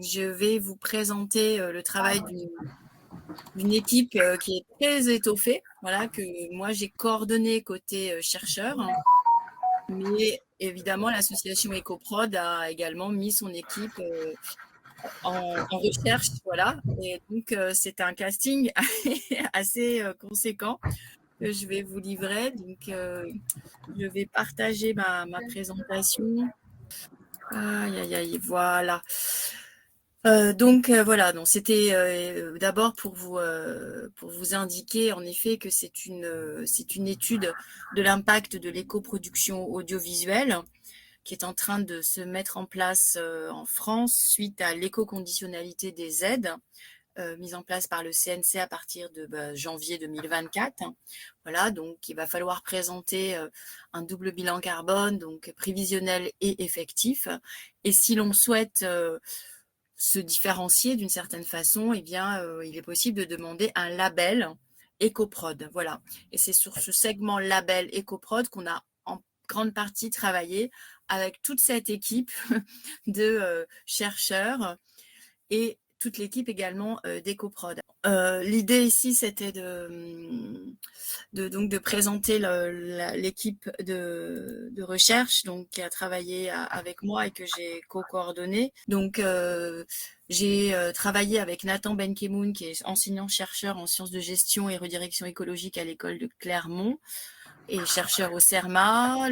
Je vais vous présenter le travail d'une équipe qui est très étoffée, voilà, que moi j'ai coordonné côté chercheur, mais évidemment l'association EcoProd a également mis son équipe en recherche, voilà, et donc c'est un casting assez conséquent que je vais vous livrer. Donc je vais partager ma présentation. Aïe, aïe, aïe, voilà. Donc voilà, donc c'était d'abord pour vous indiquer en effet que c'est une étude de l'impact de l'écoproduction audiovisuelle qui est en train de se mettre en place en France suite à l'éco-conditionnalité des aides mise en place par le CNC à partir de janvier 2024. Voilà, donc il va falloir présenter un double bilan carbone, donc prévisionnel et effectif. Et si l'on souhaite se différencier d'une certaine façon, eh bien, il est possible de demander un label EcoProd. Voilà. Et c'est sur ce segment label EcoProd qu'on a en grande partie travaillé avec toute cette équipe de chercheurs et toute l'équipe également d'EcoProd. L'idée ici, c'était donc de présenter l'équipe de recherche donc qui a travaillé avec moi et que j'ai co-coordonné. Donc j'ai travaillé avec Nathan Benkemoun qui est enseignant-chercheur en sciences de gestion et redirection écologique à l'école de Clermont et chercheur au CERMA.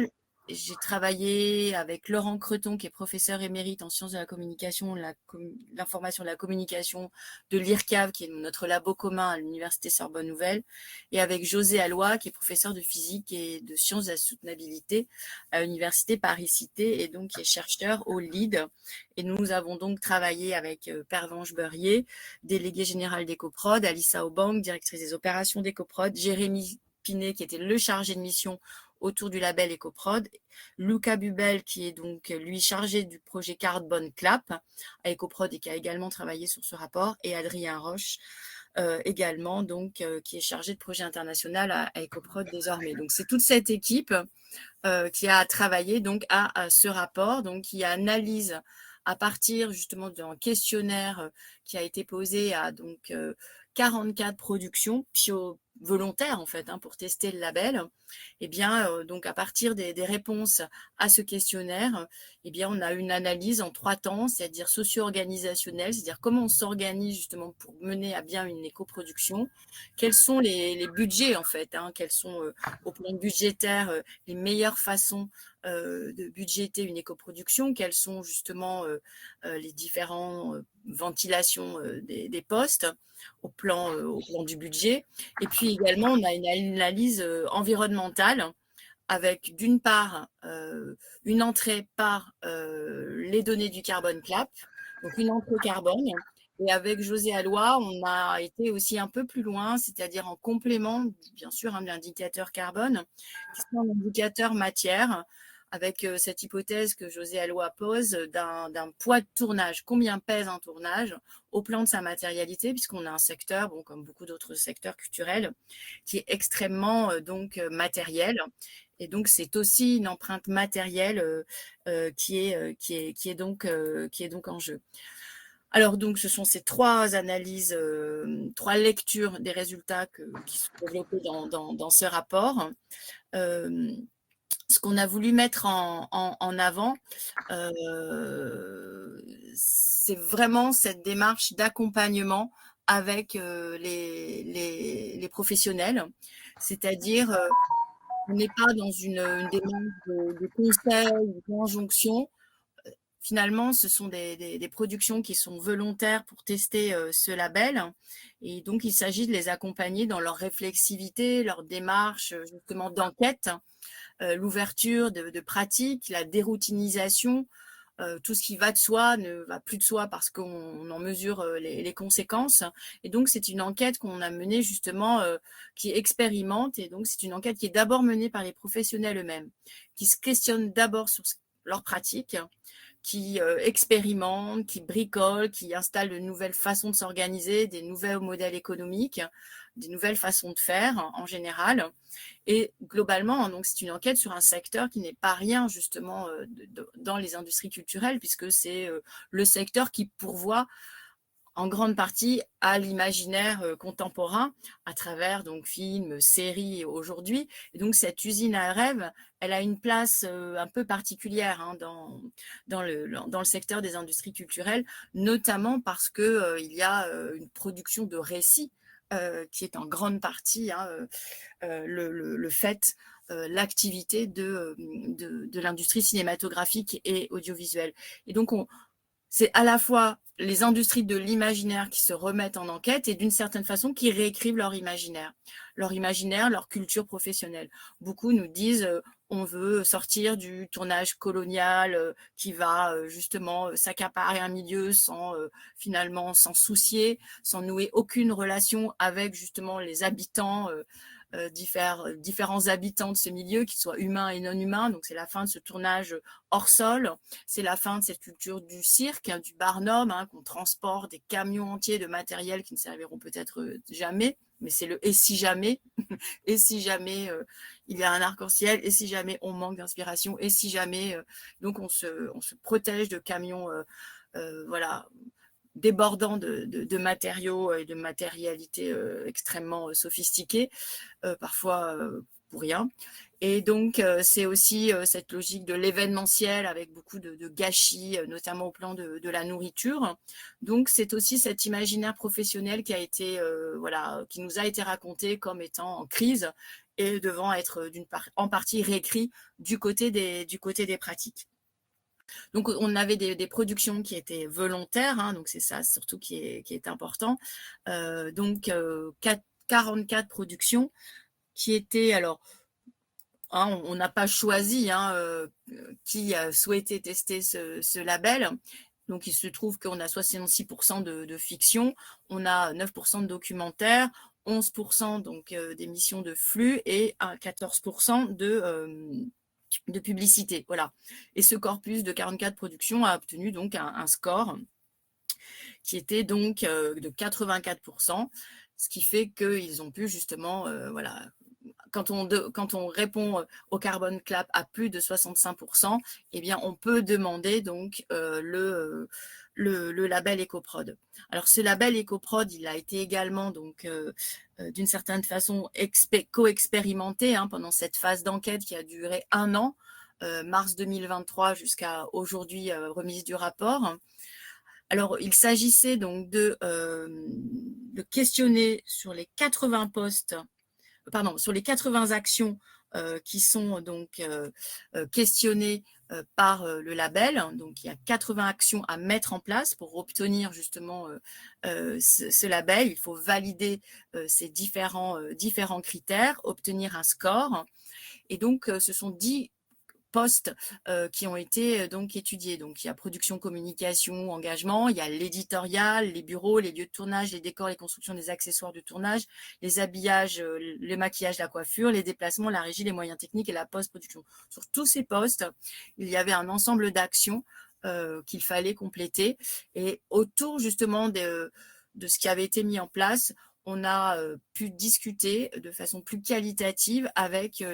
J'ai travaillé avec Laurent Creton, qui est professeur émérite en sciences de la communication, l'information de la communication de l'IRCAV, qui est notre labo commun à l'Université Sorbonne Nouvelle, et avec José Alloy, qui est professeur de physique et de sciences de la soutenabilité à l'Université Paris-Cité, et donc qui est chercheur au LEED. Et nous avons donc travaillé avec Pervenche Beurrier, déléguée générale d'EcoProd, Alissa Aubank, directrice des opérations d'EcoProd, Jérémy Pinet, qui était le chargé de mission autour du label EcoProd, Luca Bubel, qui est donc lui chargé du projet Carbone Clap à EcoProd et qui a également travaillé sur ce rapport, et Adrien Roche, également, donc, qui est chargé de projet international à EcoProd désormais. Donc c'est toute cette équipe qui a travaillé donc à ce rapport, donc qui analyse à partir justement d'un questionnaire qui a été posé à donc 44 productions volontaires en fait pour tester le label. Et bien donc à partir des réponses à ce questionnaire, eh bien on a une analyse en 3 temps, c'est-à-dire socio-organisationnelle, c'est-à-dire comment on s'organise justement pour mener à bien une éco-production, quels sont les budgets en fait, quels sont au plan budgétaire les meilleures façons de budgéter une écoproduction, quelles sont justement les différentes ventilations des postes au plan du budget. Et puis également, on a une analyse environnementale avec d'une part une entrée par les données du Carbone Clap, donc une entrée carbone. Et avec José Alloy, on a été aussi un peu plus loin, c'est-à-dire en complément, bien sûr, de l'indicateur carbone, qui sont un indicateur matière, avec cette hypothèse que José Alloy pose d'un poids de tournage. Combien pèse un tournage au plan de sa matérialité, puisqu'on a un secteur, bon, comme beaucoup d'autres secteurs culturels, qui est extrêmement matériel. Et donc, c'est aussi une empreinte matérielle qui est donc en jeu. Alors, donc, ce sont ces 3 analyses, 3 lectures des résultats qui sont développés dans ce rapport. Ce qu'on a voulu mettre en avant, c'est vraiment cette démarche d'accompagnement avec les professionnels. C'est-à-dire, on n'est pas dans une démarche de conseil ou d'injonction. Finalement, ce sont des productions qui sont volontaires pour tester ce label. Et donc, il s'agit de les accompagner dans leur réflexivité, leur démarche justement d'enquête, l'ouverture de pratiques, la déroutinisation. Tout ce qui va de soi ne va plus de soi parce qu'on en mesure les conséquences. Et donc, c'est une enquête qu'on a menée justement, qui expérimente. Et donc, c'est une enquête qui est d'abord menée par les professionnels eux-mêmes, qui se questionnent d'abord sur leurs pratiques, qui expérimentent, qui bricolent, qui installent de nouvelles façons de s'organiser, des nouveaux modèles économiques, des nouvelles façons de faire en général. Et globalement, donc c'est une enquête sur un secteur qui n'est pas rien justement dans les industries culturelles, puisque c'est le secteur qui pourvoit en grande partie à l'imaginaire contemporain à travers donc films, séries aujourd'hui. Et donc cette usine à rêve, elle a une place un peu particulière hein, dans le secteur des industries culturelles, notamment parce que il y a une production de récits qui est en grande partie hein, le fait l'activité de l'industrie cinématographique et audiovisuelle. Et donc, c'est à la fois les industries de l'imaginaire qui se remettent en enquête et d'une certaine façon qui réécrivent leur imaginaire, leur culture professionnelle. Beaucoup nous disent on veut sortir du tournage colonial qui va justement s'accaparer un milieu sans finalement s'en soucier, sans nouer aucune relation avec justement les habitants différents habitants de ce milieu, qu'ils soient humains et non humains. Donc c'est la fin de ce tournage hors sol, c'est la fin de cette culture du cirque, hein, du barnum, hein, qu'on transporte des camions entiers de matériel qui ne serviront peut-être jamais, mais c'est le et si jamais, et si jamais il y a un arc-en-ciel, et si jamais on manque d'inspiration, et si jamais donc on se protège de camions voilà débordant de matériaux et de matérialité extrêmement sophistiquée, parfois pour rien. Et donc, c'est aussi cette logique de l'événementiel avec beaucoup de gâchis, notamment au plan de la nourriture. Donc, c'est aussi cet imaginaire professionnel qui a été, voilà, qui nous a été raconté comme étant en crise et devant être en partie réécrit du côté des pratiques. Donc, on avait des productions qui étaient volontaires, hein, donc c'est ça surtout qui est important. Donc, 44 productions qui étaient, alors, hein, on n'a pas choisi hein, qui a souhaité tester ce label. Donc, il se trouve qu'on a 66% de fiction, on a 9% de documentaire, 11% donc d'émissions de flux et 14% de publicité. Voilà. Et ce corpus de 44 productions a obtenu donc un score qui était donc de 84%, ce qui fait qu'ils ont pu justement, voilà, quand on répond au Carbon Clap à plus de 65%, eh bien, on peut demander donc le label EcoProd. Alors, ce label EcoProd, il a été également donc d'une certaine façon co-expérimenté hein, pendant cette phase d'enquête qui a duré 1 an, mars 2023 jusqu'à aujourd'hui, remise du rapport. Alors, il s'agissait donc de questionner sur les 80 postes sur les 80 actions qui sont donc questionnées par le label. Donc, il y a 80 actions à mettre en place pour obtenir justement ce label. Il faut valider ces différents critères, obtenir un score. Et donc, ce sont 10 postes qui ont été donc étudiés. Donc, il y a production, communication, engagement, il y a l'éditorial, les bureaux, les lieux de tournage, les décors, les constructions des accessoires de tournage, les habillages, le maquillage, la coiffure, les déplacements, la régie, les moyens techniques et la post-production. Sur tous ces postes, il y avait un ensemble d'actions qu'il fallait compléter. Et autour justement de ce qui avait été mis en place, on a pu discuter de façon plus qualitative avec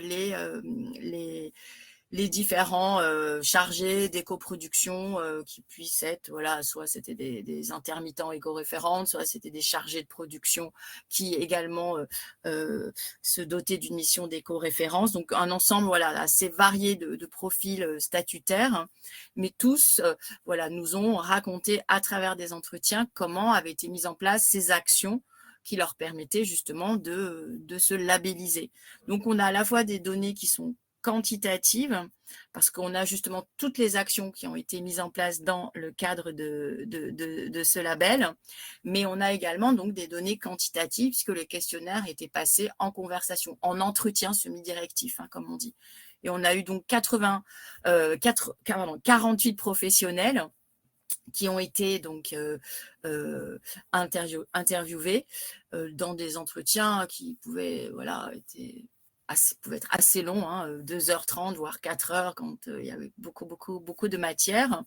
les différents chargés d'éco-production qui puissent être, voilà, soit c'était des intermittents éco-référentes, soit c'était des chargés de production qui également se dotaient d'une mission d'éco-référence. Donc un ensemble voilà, assez varié de profils statutaires, mais tous voilà, nous ont raconté à travers des entretiens comment avaient été mises en place ces actions qui leur permettaient justement de se labelliser. Donc on a à la fois des données qui sont quantitative, parce qu'on a justement toutes les actions qui ont été mises en place dans le cadre de ce label, mais on a également donc des données quantitatives, puisque le questionnaire était passé en conversation, en entretien semi-directif, hein, comme on dit. Et on a eu donc 48 professionnels qui ont été donc interviewés dans des entretiens qui pouvaient, voilà, pouvait être assez long, 2h30, voire 4 heures quand il y avait beaucoup de matière.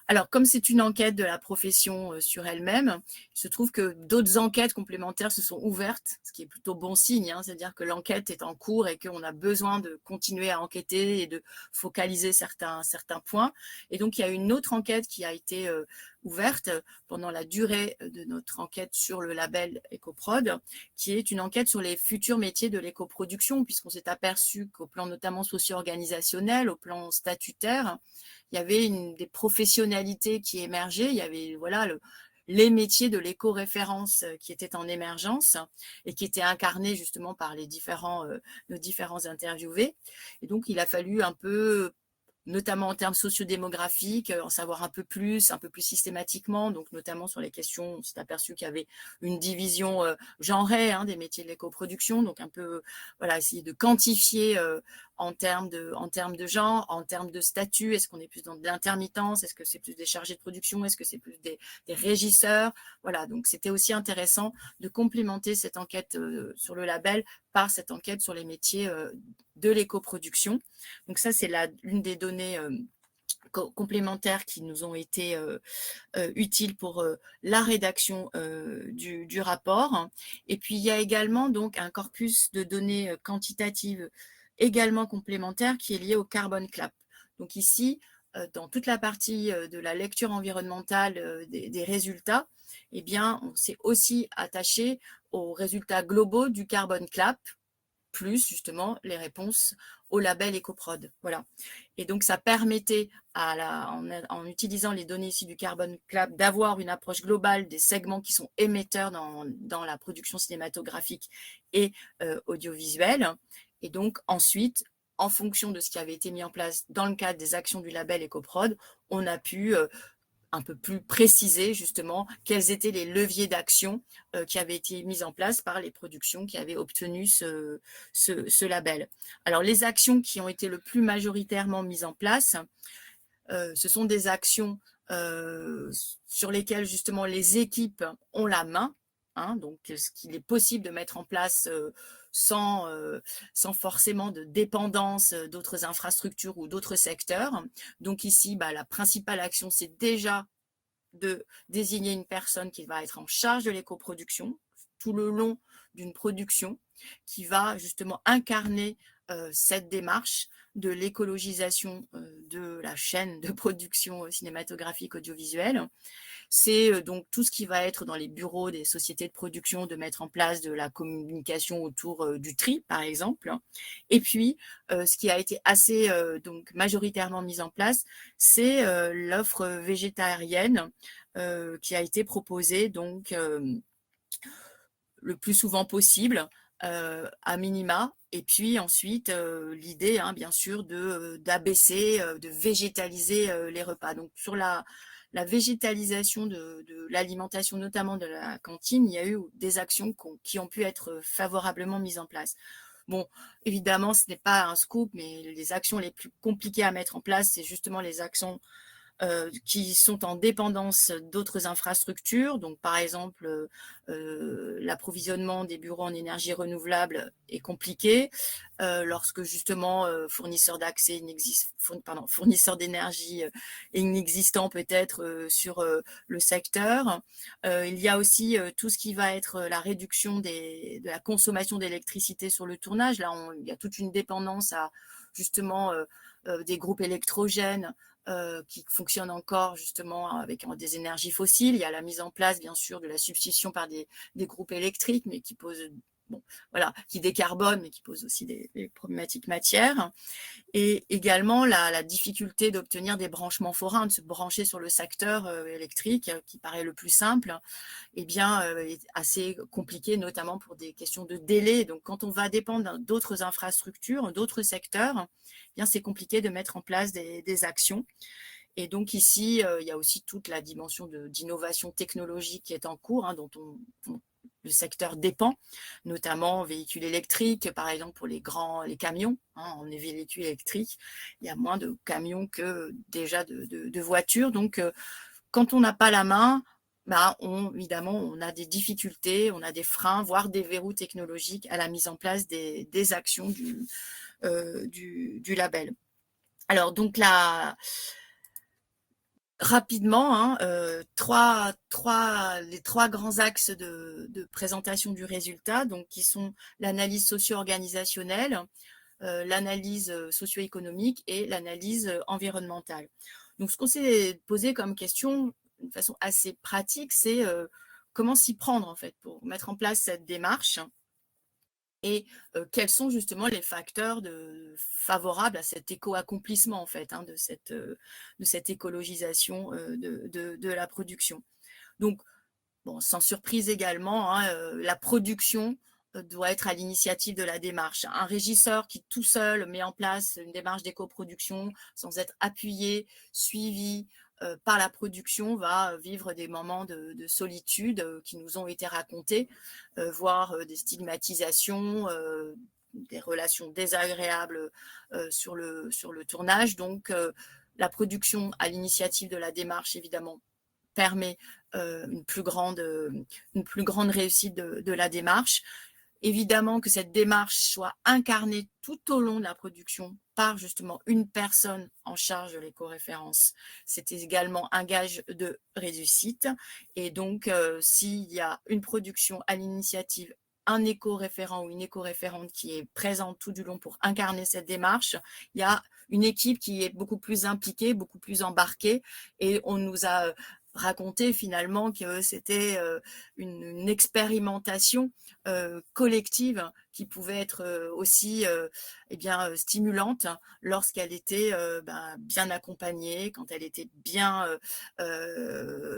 Alors, comme c'est une enquête de la profession sur elle-même, il se trouve que d'autres enquêtes complémentaires se sont ouvertes, ce qui est plutôt bon signe, c'est-à-dire que l'enquête est en cours et qu'on a besoin de continuer à enquêter et de focaliser certains points. Et donc, il y a une autre enquête qui a été ouverte pendant la durée de notre enquête sur le label EcoProd, qui est une enquête sur les futurs métiers de l'écoproduction, puisqu'on s'est aperçu qu'au plan notamment socio-organisationnel, au plan statutaire, il y avait des professionnalités qui émergeaient, il y avait les métiers de l'éco-référence qui étaient en émergence et qui étaient incarnés justement par nos différents interviewés. Et donc, il a fallu un peu, notamment en termes sociodémographiques, en savoir un peu plus systématiquement, donc notamment sur les questions, on s'est aperçu qu'il y avait une division genrée des métiers de l'éco-production, donc un peu essayer de quantifier en termes de genre, en termes de statut, est-ce qu'on est plus dans de l'intermittence, est-ce que c'est plus des chargés de production, est-ce que c'est plus des régisseurs, voilà, donc c'était aussi intéressant de complémenter cette enquête sur le label par cette enquête sur les métiers de l'éco-production. Donc ça, c'est l'une des données complémentaires qui nous ont été utiles pour la rédaction du rapport. Et puis, il y a également donc un corpus de données quantitatives également complémentaire qui est lié au Carbon Clap. Donc ici, dans toute la partie de la lecture environnementale des résultats, eh bien, on s'est aussi attaché aux résultats globaux du Carbon Clap, plus justement les réponses au label EcoProd. Voilà. Et donc, ça permettait, en utilisant les données ici du Carbon Clap, d'avoir une approche globale des segments qui sont émetteurs dans la production cinématographique et audiovisuelle. Et donc, ensuite, en fonction de ce qui avait été mis en place dans le cadre des actions du label EcoProd, on a pu un peu plus préciser justement quels étaient les leviers d'action qui avaient été mis en place par les productions qui avaient obtenu ce label. Alors, les actions qui ont été le plus majoritairement mises en place, ce sont des actions sur lesquelles justement les équipes ont la main, donc ce qu'il est possible de mettre en place sans forcément de dépendance d'autres infrastructures ou d'autres secteurs. Donc ici, la principale action, c'est déjà de désigner une personne qui va être en charge de l'éco-production tout le long d'une production, qui va justement incarner cette démarche de l'écologisation de la chaîne de production cinématographique audiovisuelle. C'est donc tout ce qui va être dans les bureaux des sociétés de production, de mettre en place de la communication autour du tri, par exemple. Et puis, ce qui a été assez donc majoritairement mis en place, c'est l'offre végétarienne qui a été proposée donc le plus souvent possible, à minima. Et puis ensuite, l'idée, bien sûr, d'abaisser, de végétaliser les repas. Donc sur la végétalisation de l'alimentation, notamment de la cantine, il y a eu des actions qui ont pu être favorablement mises en place. Bon, évidemment, ce n'est pas un scoop, mais les actions les plus compliquées à mettre en place, c'est justement les actions qui sont en dépendance d'autres infrastructures. Donc, par exemple, l'approvisionnement des bureaux en énergie renouvelable est compliqué lorsque justement fournisseur d'énergie inexistant peut-être sur le secteur. Il y a aussi tout ce qui va être la réduction de la consommation d'électricité sur le tournage. Là, il y a toute une dépendance à justement des groupes électrogènes qui fonctionnent encore justement avec des énergies fossiles. Il y a la mise en place, bien sûr, de la substitution par des groupes électriques, mais qui posent, qui décarbonent, mais qui posent aussi des problématiques matières. Et également la difficulté d'obtenir des branchements forains, de se brancher sur le secteur électrique, qui paraît le plus simple, est assez compliqué, notamment pour des questions de délai. Donc, quand on va dépendre d'autres infrastructures, d'autres secteurs, c'est compliqué de mettre en place des actions. Et donc ici, il y a aussi toute la dimension d'innovation technologique qui est en cours, dont le secteur dépend, notamment véhicules électriques, par exemple pour les camions. On est véhicules électriques, il y a moins de camions que déjà de voitures. Donc, quand on n'a pas la main, évidemment, on a des difficultés, on a des freins, voire des verrous technologiques à la mise en place des actions du label. Alors, donc, rapidement, hein, les trois grands axes de présentation du résultat, donc, qui sont l'analyse socio-organisationnelle, l'analyse socio-économique et l'analyse environnementale. Donc, ce qu'on s'est posé comme question, de façon assez pratique, c'est comment s'y prendre, en fait, pour mettre en place cette démarche et quels sont justement les facteurs favorables à cet éco-accomplissement, en fait, hein, de cette écologisation de la production. Donc, bon, sans surprise également, hein, la production doit être à l'initiative de la démarche. Un régisseur qui tout seul met en place une démarche d'éco-production sans être appuyé, suivi par la production va vivre des moments de solitude qui nous ont été racontés, voire des stigmatisations, des relations désagréables sur le tournage. Donc, la production à l'initiative de la démarche, évidemment, permet une plus grande réussite de la démarche. Évidemment que cette démarche soit incarnée tout au long de la production par justement une personne en charge de l'éco-référence. C'est également un gage de réussite. Et donc, s'il y a une production à l'initiative, un éco-référent ou une éco-référente qui est présente tout du long pour incarner cette démarche, il y a une équipe qui est beaucoup plus impliquée, beaucoup plus embarquée. Et on nous a raconté finalement que c'était une expérimentation collective qui pouvait être aussi stimulante lorsqu'elle était bien accompagnée, quand elle était bien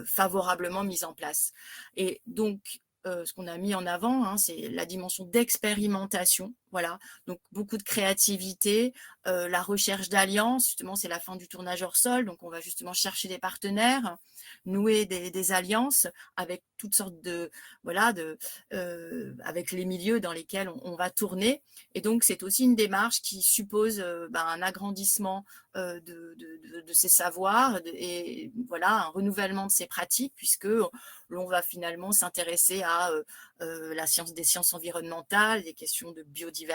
favorablement mise en place. Et donc, ce qu'on a mis en avant, hein, c'est la dimension d'expérimentation. Voilà, donc beaucoup de créativité, la recherche d'alliances. Justement, c'est la fin du tournage hors sol, donc on va justement chercher des partenaires, nouer des alliances avec toutes sortes avec les milieux dans lesquels on va tourner. Et donc, c'est aussi une démarche qui suppose un agrandissement de ses savoirs et voilà, un renouvellement de ses pratiques, puisque l'on va finalement s'intéresser à des sciences environnementales, des questions de biodiversité,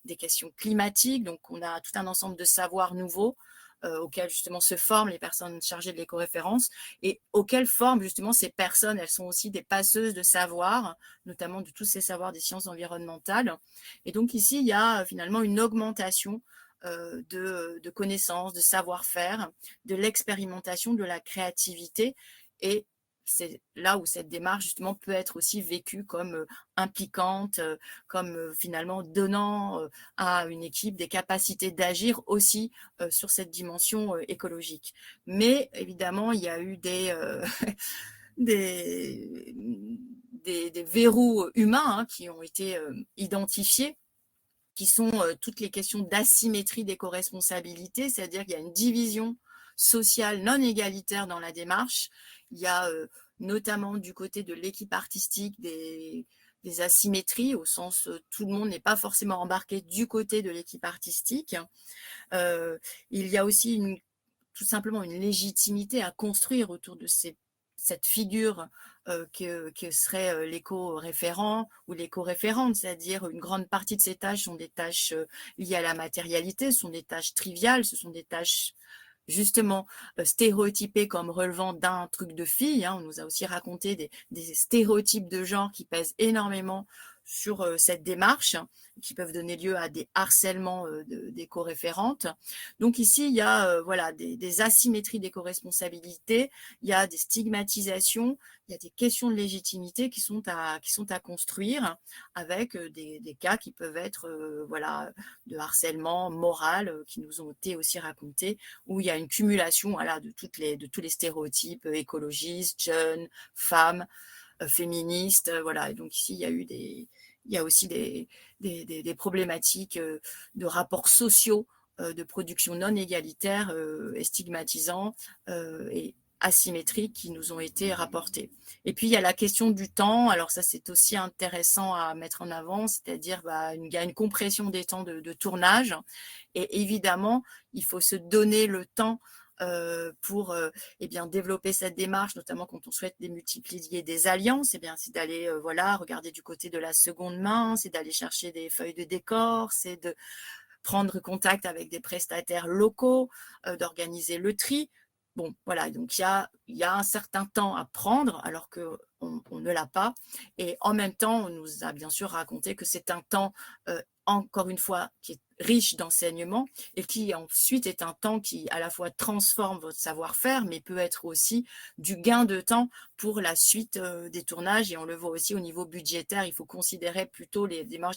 des questions climatiques. Donc, on a tout un ensemble de savoirs nouveaux auxquels justement se forment les personnes chargées de l'éco-référence et auxquelles forment justement ces personnes. Elles sont aussi des passeuses de savoir, notamment de tous ces savoirs des sciences environnementales. Et donc ici, il y a finalement une augmentation de connaissances, de savoir-faire, de l'expérimentation, de la créativité. Et c'est là où cette démarche justement peut être aussi vécue comme impliquante, comme finalement donnant à une équipe des capacités d'agir aussi sur cette dimension écologique. Mais évidemment, il y a eu des, des verrous humains hein, qui ont été identifiés, qui sont toutes les questions d'asymétrie d'éco-responsabilité, c'est-à-dire qu'il y a une division sociale non égalitaire dans la démarche. Il y a notamment du côté de l'équipe artistique des asymétries, au sens tout le monde n'est pas forcément embarqué du côté de l'équipe artistique. Il y a aussi tout simplement une légitimité à construire autour de cette figure que serait l'éco-référent ou l'éco-référente, c'est-à-dire une grande partie de ces tâches sont des tâches liées à la matérialité, ce sont des tâches triviales, ce sont des tâches justement stéréotypées comme relevant d'un truc de fille. Hein. On nous a aussi raconté des stéréotypes de genre qui pèsent énormément sur cette démarche, qui peuvent donner lieu à des harcèlements d'éco-référentes. Donc ici, il y a des asymétries d'éco-responsabilité, il y a des stigmatisations, il y a des questions de légitimité qui sont à construire avec des cas qui peuvent être de harcèlement moral qui nous ont été aussi racontés, où il y a une cumulation de tous les stéréotypes écologistes, jeunes, femmes, féministes. Voilà. Et donc ici, il y a aussi des problématiques de rapports sociaux, de production non égalitaire et stigmatisants et asymétriques qui nous ont été rapportés. Et puis il y a la question du temps. Alors ça, c'est aussi intéressant à mettre en avant, c'est-à-dire il y a une compression des temps de tournage et évidemment il faut se donner le temps pour eh bien, développer cette démarche, notamment quand on souhaite démultiplier des alliances, eh bien, c'est d'aller voilà, regarder du côté de la seconde main, c'est d'aller chercher des feuilles de décor, c'est de prendre contact avec des prestataires locaux, d'organiser le tri. Bon, voilà, donc il y a un certain temps à prendre alors qu'on on ne l'a pas. Et en même temps, on nous a bien sûr raconté que c'est un temps, encore une fois, qui est riche d'enseignement et qui ensuite est un temps qui à la fois transforme votre savoir-faire, mais peut être aussi du gain de temps pour la suite des tournages. Et on le voit aussi au niveau budgétaire, il faut considérer plutôt les démarches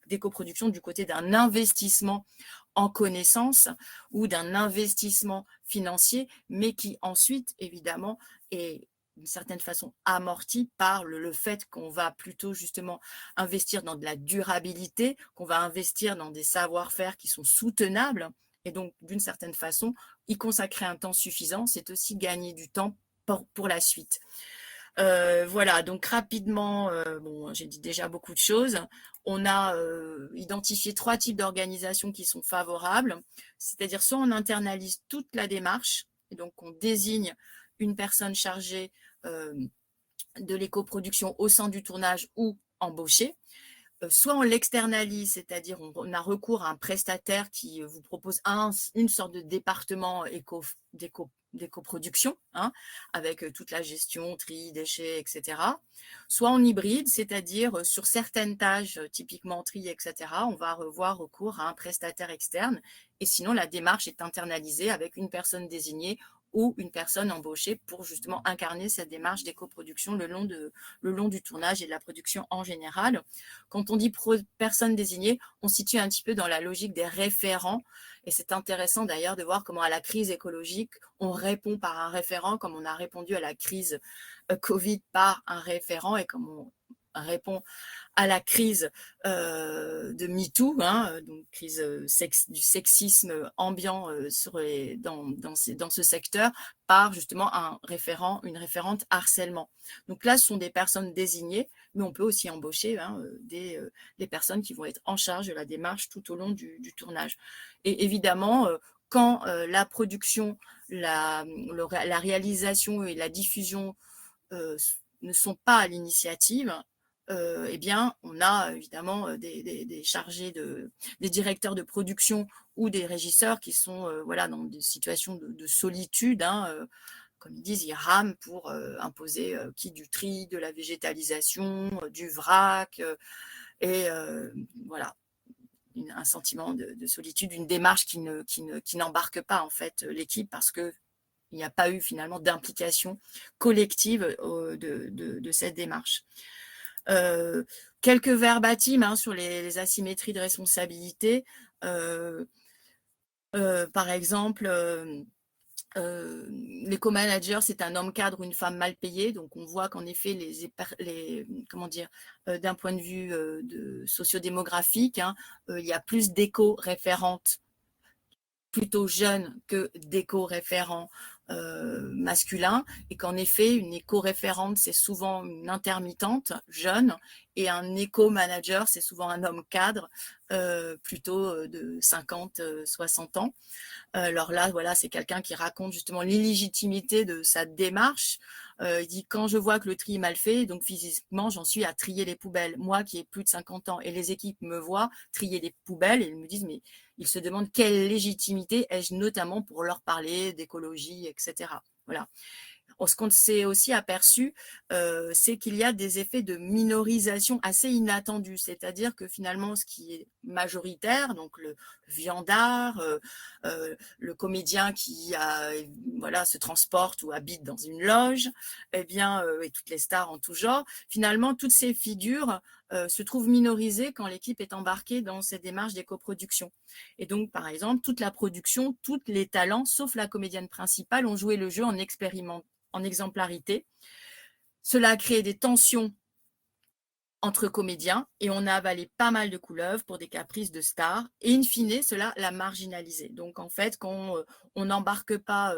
d'éco-production du côté d'un investissement en connaissances ou d'un investissement financier, mais qui ensuite, évidemment, est d'une certaine façon amorti par le fait qu'on va plutôt justement investir dans de la durabilité, qu'on va investir dans des savoir-faire qui sont soutenables. Et donc, d'une certaine façon, y consacrer un temps suffisant, c'est aussi gagner du temps pour la suite. Voilà, donc rapidement, bon, j'ai dit déjà beaucoup de choses. On a identifié 3 types d'organisations qui sont favorables, c'est-à-dire soit on internalise toute la démarche, et donc on désigne une personne chargée de l'éco-production au sein du tournage ou embauchée, soit on l'externalise, c'est-à-dire on a recours à un prestataire qui vous propose une sorte de département d'éco-production, hein, avec toute la gestion, tri, déchets, etc. Soit en hybride, c'est-à-dire sur certaines tâches, typiquement tri, etc., on va avoir recours à un prestataire externe. Et sinon, la démarche est internalisée avec une personne désignée ou une personne embauchée pour justement incarner cette démarche d'éco-production le long du tournage et de la production en général. Quand on dit personne désignée, on se situe un petit peu dans la logique des référents. Et c'est intéressant d'ailleurs de voir comment à la crise écologique, on répond par un référent, comme on a répondu à la crise Covid par un référent et comme on répond à la crise de MeToo, hein, donc crise du sexisme ambiant dans ce secteur, par justement un référent, une référente harcèlement. Donc là, ce sont des personnes désignées, mais on peut aussi embaucher des personnes qui vont être en charge de la démarche tout au long du tournage. Et évidemment, quand la production, la réalisation et la diffusion ne sont pas à l'initiative, eh bien, on a évidemment des chargés des directeurs de production ou des régisseurs qui sont voilà, dans des situations de solitude, hein, comme ils disent, ils rament pour imposer qui du tri, de la végétalisation, du vrac, et voilà, un sentiment de solitude, une démarche qui n'embarque pas en fait l'équipe parce que il n'y a pas eu finalement d'implication collective de cette démarche. Quelques verbatims hein, sur les asymétries de responsabilité. Par exemple, l'éco-manager, c'est un homme cadre ou une femme mal payée. Donc, on voit qu'en effet, comment dire, d'un point de vue sociodémographique, hein, il y a plus d'éco-référentes plutôt jeunes que d'éco-référents masculins, et qu'en effet, une éco-référente, c'est souvent une intermittente jeune, et un éco-manager, c'est souvent un homme cadre, plutôt de 50, 60 ans. Alors là, voilà, c'est quelqu'un qui raconte justement l'illégitimité de sa démarche. Il dit, quand je vois que le tri est mal fait, donc physiquement, j'en suis à trier les poubelles. Moi qui ai plus de 50 ans et les équipes me voient trier les poubelles et ils me disent, mais ils se demandent quelle légitimité ai-je notamment pour leur parler d'écologie, etc. Voilà. Ce qu'on s'est aussi aperçu, c'est qu'il y a des effets de minorisation assez inattendus. C'est-à-dire que finalement, ce qui est majoritaire, donc le viandard, le comédien qui voilà, se transporte ou habite dans une loge, eh bien, et toutes les stars en tout genre, finalement, toutes ces figures se trouvent minorisées quand l'équipe est embarquée dans cette démarche d'éco-production. Et donc, par exemple, toute la production, tous les talents, sauf la comédienne principale, ont joué le jeu en exemplarité. Cela a créé des tensions entre comédiens et on a avalé pas mal de couleuvres pour des caprices de stars et in fine, cela l'a marginalisé. Donc en fait, quand on n'embarque pas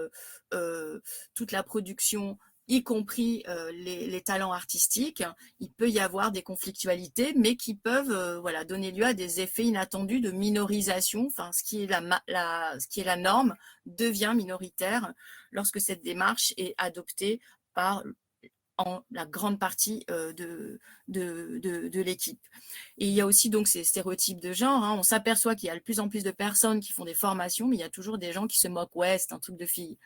toute la production y compris les talents artistiques, il peut y avoir des conflictualités, mais qui peuvent voilà, donner lieu à des effets inattendus de minorisation. Enfin, ce qui est ce qui est la norme devient minoritaire lorsque cette démarche est adoptée par la grande partie de l'équipe. Et il y a aussi donc ces stéréotypes de genre. Hein. On s'aperçoit qu'il y a de plus en plus de personnes qui font des formations, mais il y a toujours des gens qui se moquent. Ouais, c'est un truc de fille.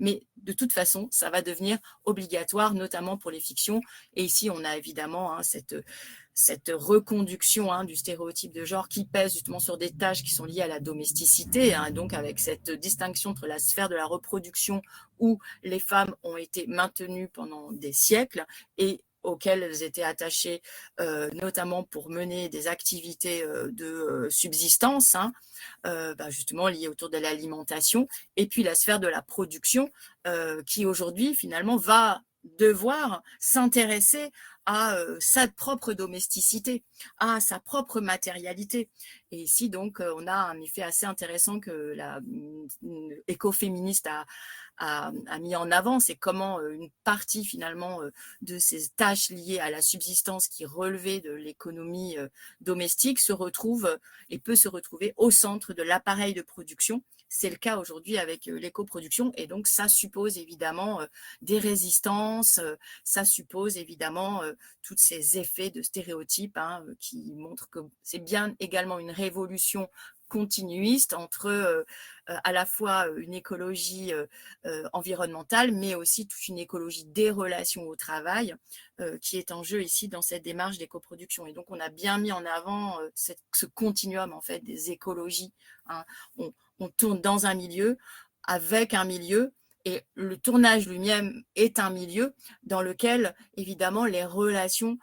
Mais de toute façon, ça va devenir obligatoire, notamment pour les fictions. Et ici, on a évidemment hein, cette reconduction hein, du stéréotype de genre qui pèse justement sur des tâches qui sont liées à la domesticité, hein, donc avec cette distinction entre la sphère de la reproduction où les femmes ont été maintenues pendant des siècles et auxquelles elles étaient attachées, notamment pour mener des activités de subsistance, hein, justement liées autour de l'alimentation, et puis la sphère de la production, qui aujourd'hui finalement va devoir s'intéresser à sa propre domesticité, à sa propre matérialité. Et ici, donc, on a un effet assez intéressant que la écoféministe a mis en avant, c'est comment une partie finalement de ces tâches liées à la subsistance qui relevaient de l'économie domestique se retrouve et peut se retrouver au centre de l'appareil de production. C'est le cas aujourd'hui avec l'éco-production et donc ça suppose évidemment des résistances, ça suppose évidemment tous ces effets de stéréotypes hein, qui montrent que c'est bien également une révolution continuiste entre à la fois une écologie environnementale, mais aussi toute une écologie des relations au travail qui est en jeu ici dans cette démarche d'éco-production. Et donc, on a bien mis en avant ce continuum en fait des écologies. Hein. On tourne dans un milieu, avec un milieu, et le tournage lui-même est un milieu dans lequel, évidemment, les relations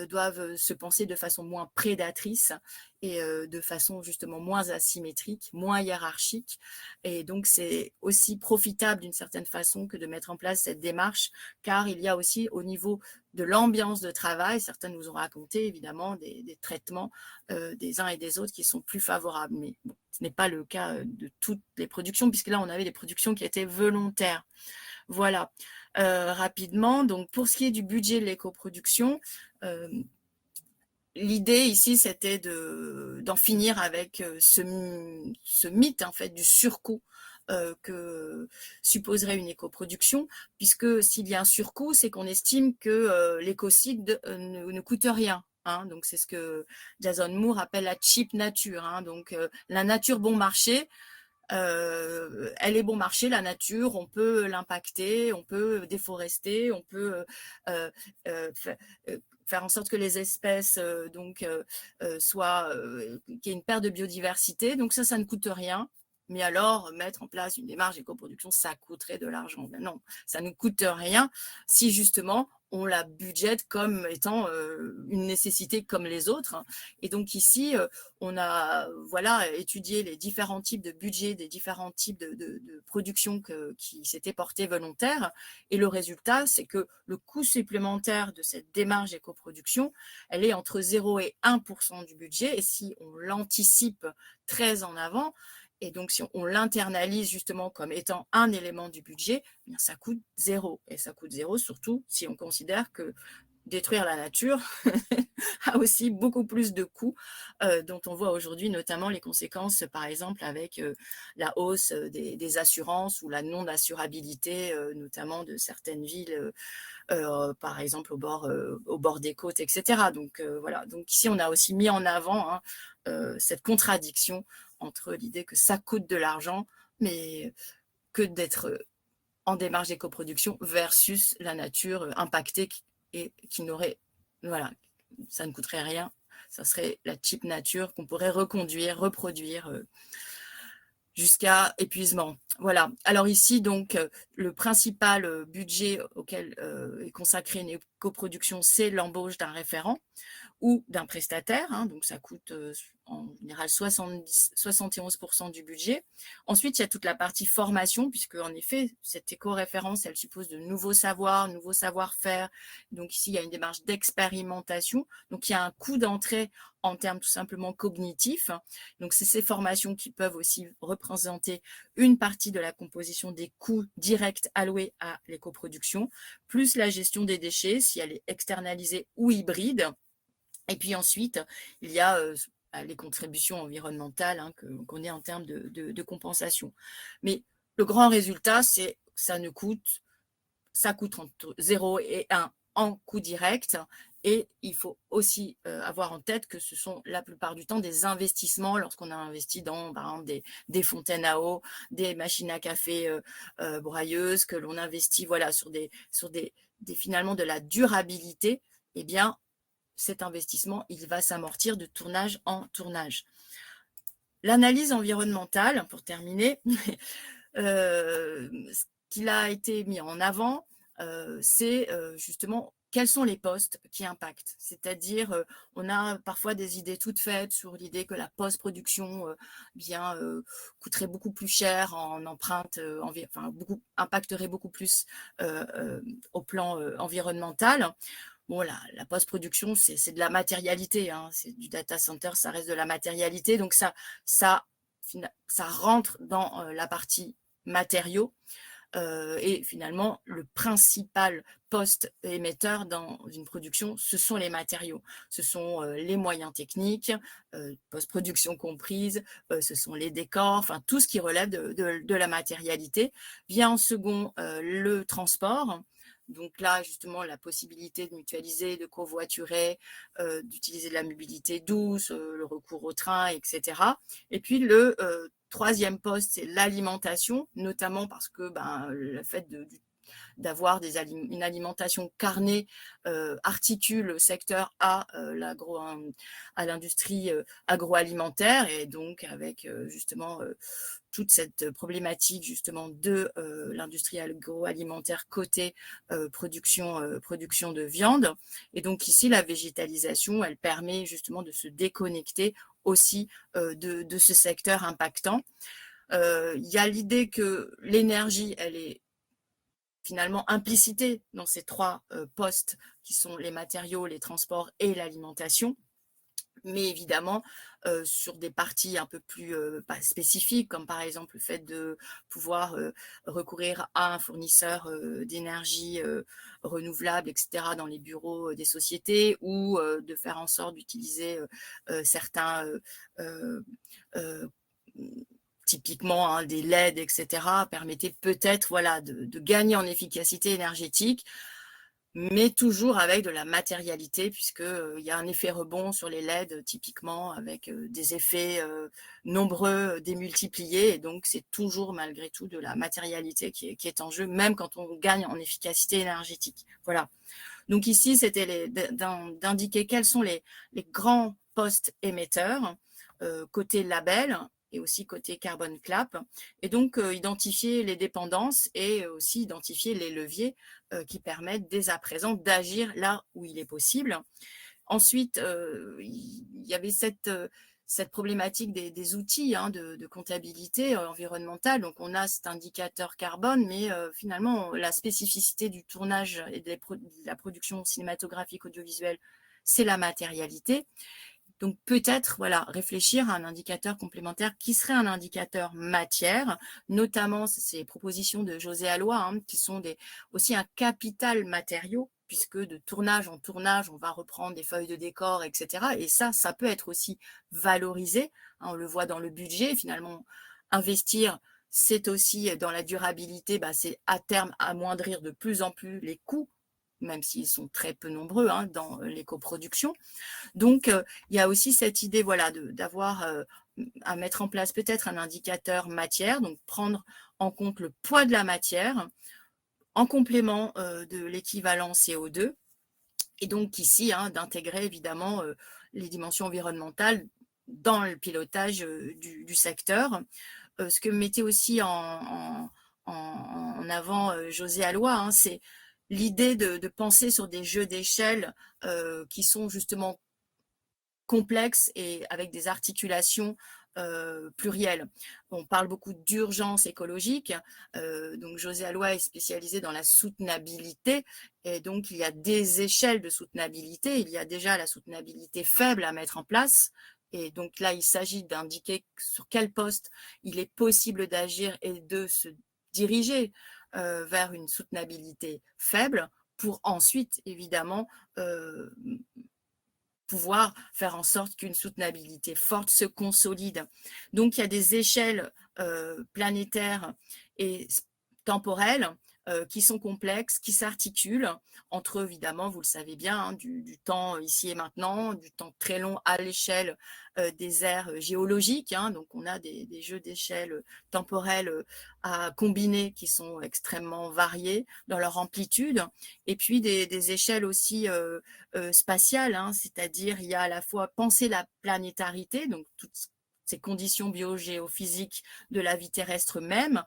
doivent se penser de façon moins prédatrice et de façon justement moins asymétrique, moins hiérarchique. Et donc, c'est aussi profitable d'une certaine façon que de mettre en place cette démarche, car il y a aussi au niveau de l'ambiance de travail, certains nous ont raconté évidemment des traitements des uns et des autres qui sont plus favorables. Mais bon, ce n'est pas le cas de toutes les productions, puisque là, on avait des productions qui étaient volontaires. Voilà. Rapidement, donc pour ce qui est du budget de l'éco-production, l'idée ici, c'était d'en finir avec ce mythe en fait du surcoût que supposerait une éco-production, puisque s'il y a un surcoût, c'est qu'on estime que l'écocide ne coûte rien. Hein, donc c'est ce que Jason Moore appelle la cheap nature. Hein, donc la nature bon marché, elle est bon marché, la nature, on peut l'impacter, on peut déforester, on peut faire en sorte que les espèces soient qu'il y ait une perte de biodiversité. Donc ça ne coûte rien. Mais alors, mettre en place une démarche d'éco-production, ça coûterait de l'argent. Ben non, ça ne coûte rien si justement on la budgète comme étant une nécessité comme les autres. Et donc ici, on a voilà étudié les différents types de budgets, des différents types de production qui s'étaient portés volontaires. Et le résultat, c'est que le coût supplémentaire de cette démarche d'éco-production, elle est entre 0 et 1% du budget. Et si on l'anticipe très en avant, et donc, si on l'internalise justement comme étant un élément du budget, eh bien, ça coûte zéro. Et ça coûte zéro surtout si on considère que détruire la nature a aussi beaucoup plus de coûts dont on voit aujourd'hui notamment les conséquences, par exemple, avec la hausse des assurances ou la non-assurabilité, notamment de certaines villes, par exemple au bord des côtes, etc. Donc voilà. Donc ici, on a aussi mis en avant hein, cette contradiction entre l'idée que ça coûte de l'argent, mais que d'être en démarche d'éco-production versus la nature impactée et qui n'aurait, voilà, ça ne coûterait rien. Ça serait la cheap nature qu'on pourrait reconduire, reproduire jusqu'à épuisement. Voilà. Alors ici, donc, le principal budget auquel est consacrée une éco-production, c'est l'embauche d'un référent ou d'un prestataire. Hein, donc, ça coûte en général 71% du budget. Ensuite, il y a toute la partie formation, puisque en effet, cette éco-référence, elle suppose de nouveaux savoirs, nouveaux savoir-faire. Donc ici, il y a une démarche d'expérimentation. Donc, il y a un coût d'entrée en termes tout simplement cognitifs. Donc, c'est ces formations qui peuvent aussi représenter une partie de la composition des coûts directs alloués à l'éco-production, plus la gestion des déchets, si elle est externalisée ou hybride. Et puis ensuite, il y a les contributions environnementales hein, qu'on ait en termes de compensation. Mais le grand résultat, c'est ça coûte entre 0 et 1 en coût direct. Et il faut aussi avoir en tête que ce sont la plupart du temps des investissements lorsqu'on a investi dans, par exemple, des fontaines à eau, des machines à café broyeuses, que l'on investit voilà, sur finalement de la durabilité. Eh bien, cet investissement, il va s'amortir de tournage en tournage. L'analyse environnementale, pour terminer, ce qu'il a été mis en avant, c'est justement quels sont les postes qui impactent. C'est-à-dire, on a parfois des idées toutes faites sur l'idée que la post-production coûterait beaucoup plus cher en empreinte, impacterait beaucoup plus au plan environnemental. Bon, la post-production, c'est de la matérialité, hein, c'est du data center, ça reste de la matérialité, donc ça rentre dans la partie matériaux. Et finalement, le principal poste émetteur dans une production, ce sont les matériaux. Ce sont les moyens techniques, post-production comprise, ce sont les décors, enfin tout ce qui relève de la matérialité. Vient en second le transport. Donc là, justement, la possibilité de mutualiser, de covoiturer, d'utiliser de la mobilité douce, le recours au train, etc. Et puis le troisième poste, c'est l'alimentation, notamment parce que le fait d'avoir une alimentation carnée articule le secteur à l'industrie agroalimentaire, et donc avec justement toute cette problématique justement de l'industrie agroalimentaire côté production de viande. Et donc ici, la végétalisation, elle permet justement de se déconnecter aussi de ce secteur impactant. Il y a l'idée que l'énergie, elle est finalement implicitée dans ces trois postes qui sont les matériaux, les transports et l'alimentation. Mais évidemment, sur des parties un peu plus spécifiques, comme par exemple le fait de pouvoir recourir à un fournisseur d'énergie renouvelable, etc., dans les bureaux des sociétés, ou de faire en sorte d'utiliser certains typiquement hein, des LED, etc., permettait peut-être voilà, de gagner en efficacité énergétique, mais toujours avec de la matérialité, puisqu'il y a un effet rebond sur les LED, typiquement, avec des effets nombreux, démultipliés, et donc c'est toujours malgré tout de la matérialité qui est en jeu, même quand on gagne en efficacité énergétique. Voilà. Donc ici, c'était d'indiquer quels sont les grands postes émetteurs, côté label, et aussi côté Carbon Clap, et donc identifier les dépendances et aussi identifier les leviers qui permettent dès à présent d'agir là où il est possible. Ensuite, il y avait cette problématique des outils hein, de comptabilité environnementale. Donc, on a cet indicateur carbone, mais finalement, la spécificité du tournage et de la production cinématographique audiovisuelle, c'est la matérialité. Donc peut-être voilà, réfléchir à un indicateur complémentaire qui serait un indicateur matière, notamment ces propositions de José Alloy, hein, qui sont aussi un capital matériau, puisque de tournage en tournage, on va reprendre des feuilles de décor, etc. Et ça peut être aussi valorisé. Hein, on le voit dans le budget, finalement, investir, c'est aussi dans la durabilité, c'est à terme amoindrir de plus en plus les coûts, même s'ils sont très peu nombreux hein, dans les coproductions. Donc, il y a aussi cette idée voilà, d'avoir à mettre en place peut-être un indicateur matière, donc prendre en compte le poids de la matière en complément de l'équivalent CO2. Et donc ici, hein, d'intégrer évidemment les dimensions environnementales dans le pilotage du secteur. Ce que mettait aussi en avant José Alloy, hein, c'est l'idée de penser sur des jeux d'échelle qui sont justement complexes et avec des articulations plurielles. On parle beaucoup d'urgence écologique, donc José Alloy est spécialisé dans la soutenabilité, et donc il y a des échelles de soutenabilité. Il y a déjà la soutenabilité faible à mettre en place, et donc là il s'agit d'indiquer sur quel poste il est possible d'agir et de se diriger vers une soutenabilité faible pour ensuite, évidemment, pouvoir faire en sorte qu'une soutenabilité forte se consolide. Donc, il y a des échelles planétaires et temporelles qui sont complexes, qui s'articulent entre, évidemment, vous le savez bien, hein, du temps ici et maintenant, du temps très long à l'échelle des aires géologiques. Hein, donc, on a des jeux d'échelle temporelle à combiner qui sont extrêmement variés dans leur amplitude. Et puis, des échelles aussi spatiales, hein, c'est-à-dire il y a à la fois penser la planétarité, donc toutes ces conditions biogéophysiques de la vie terrestre même,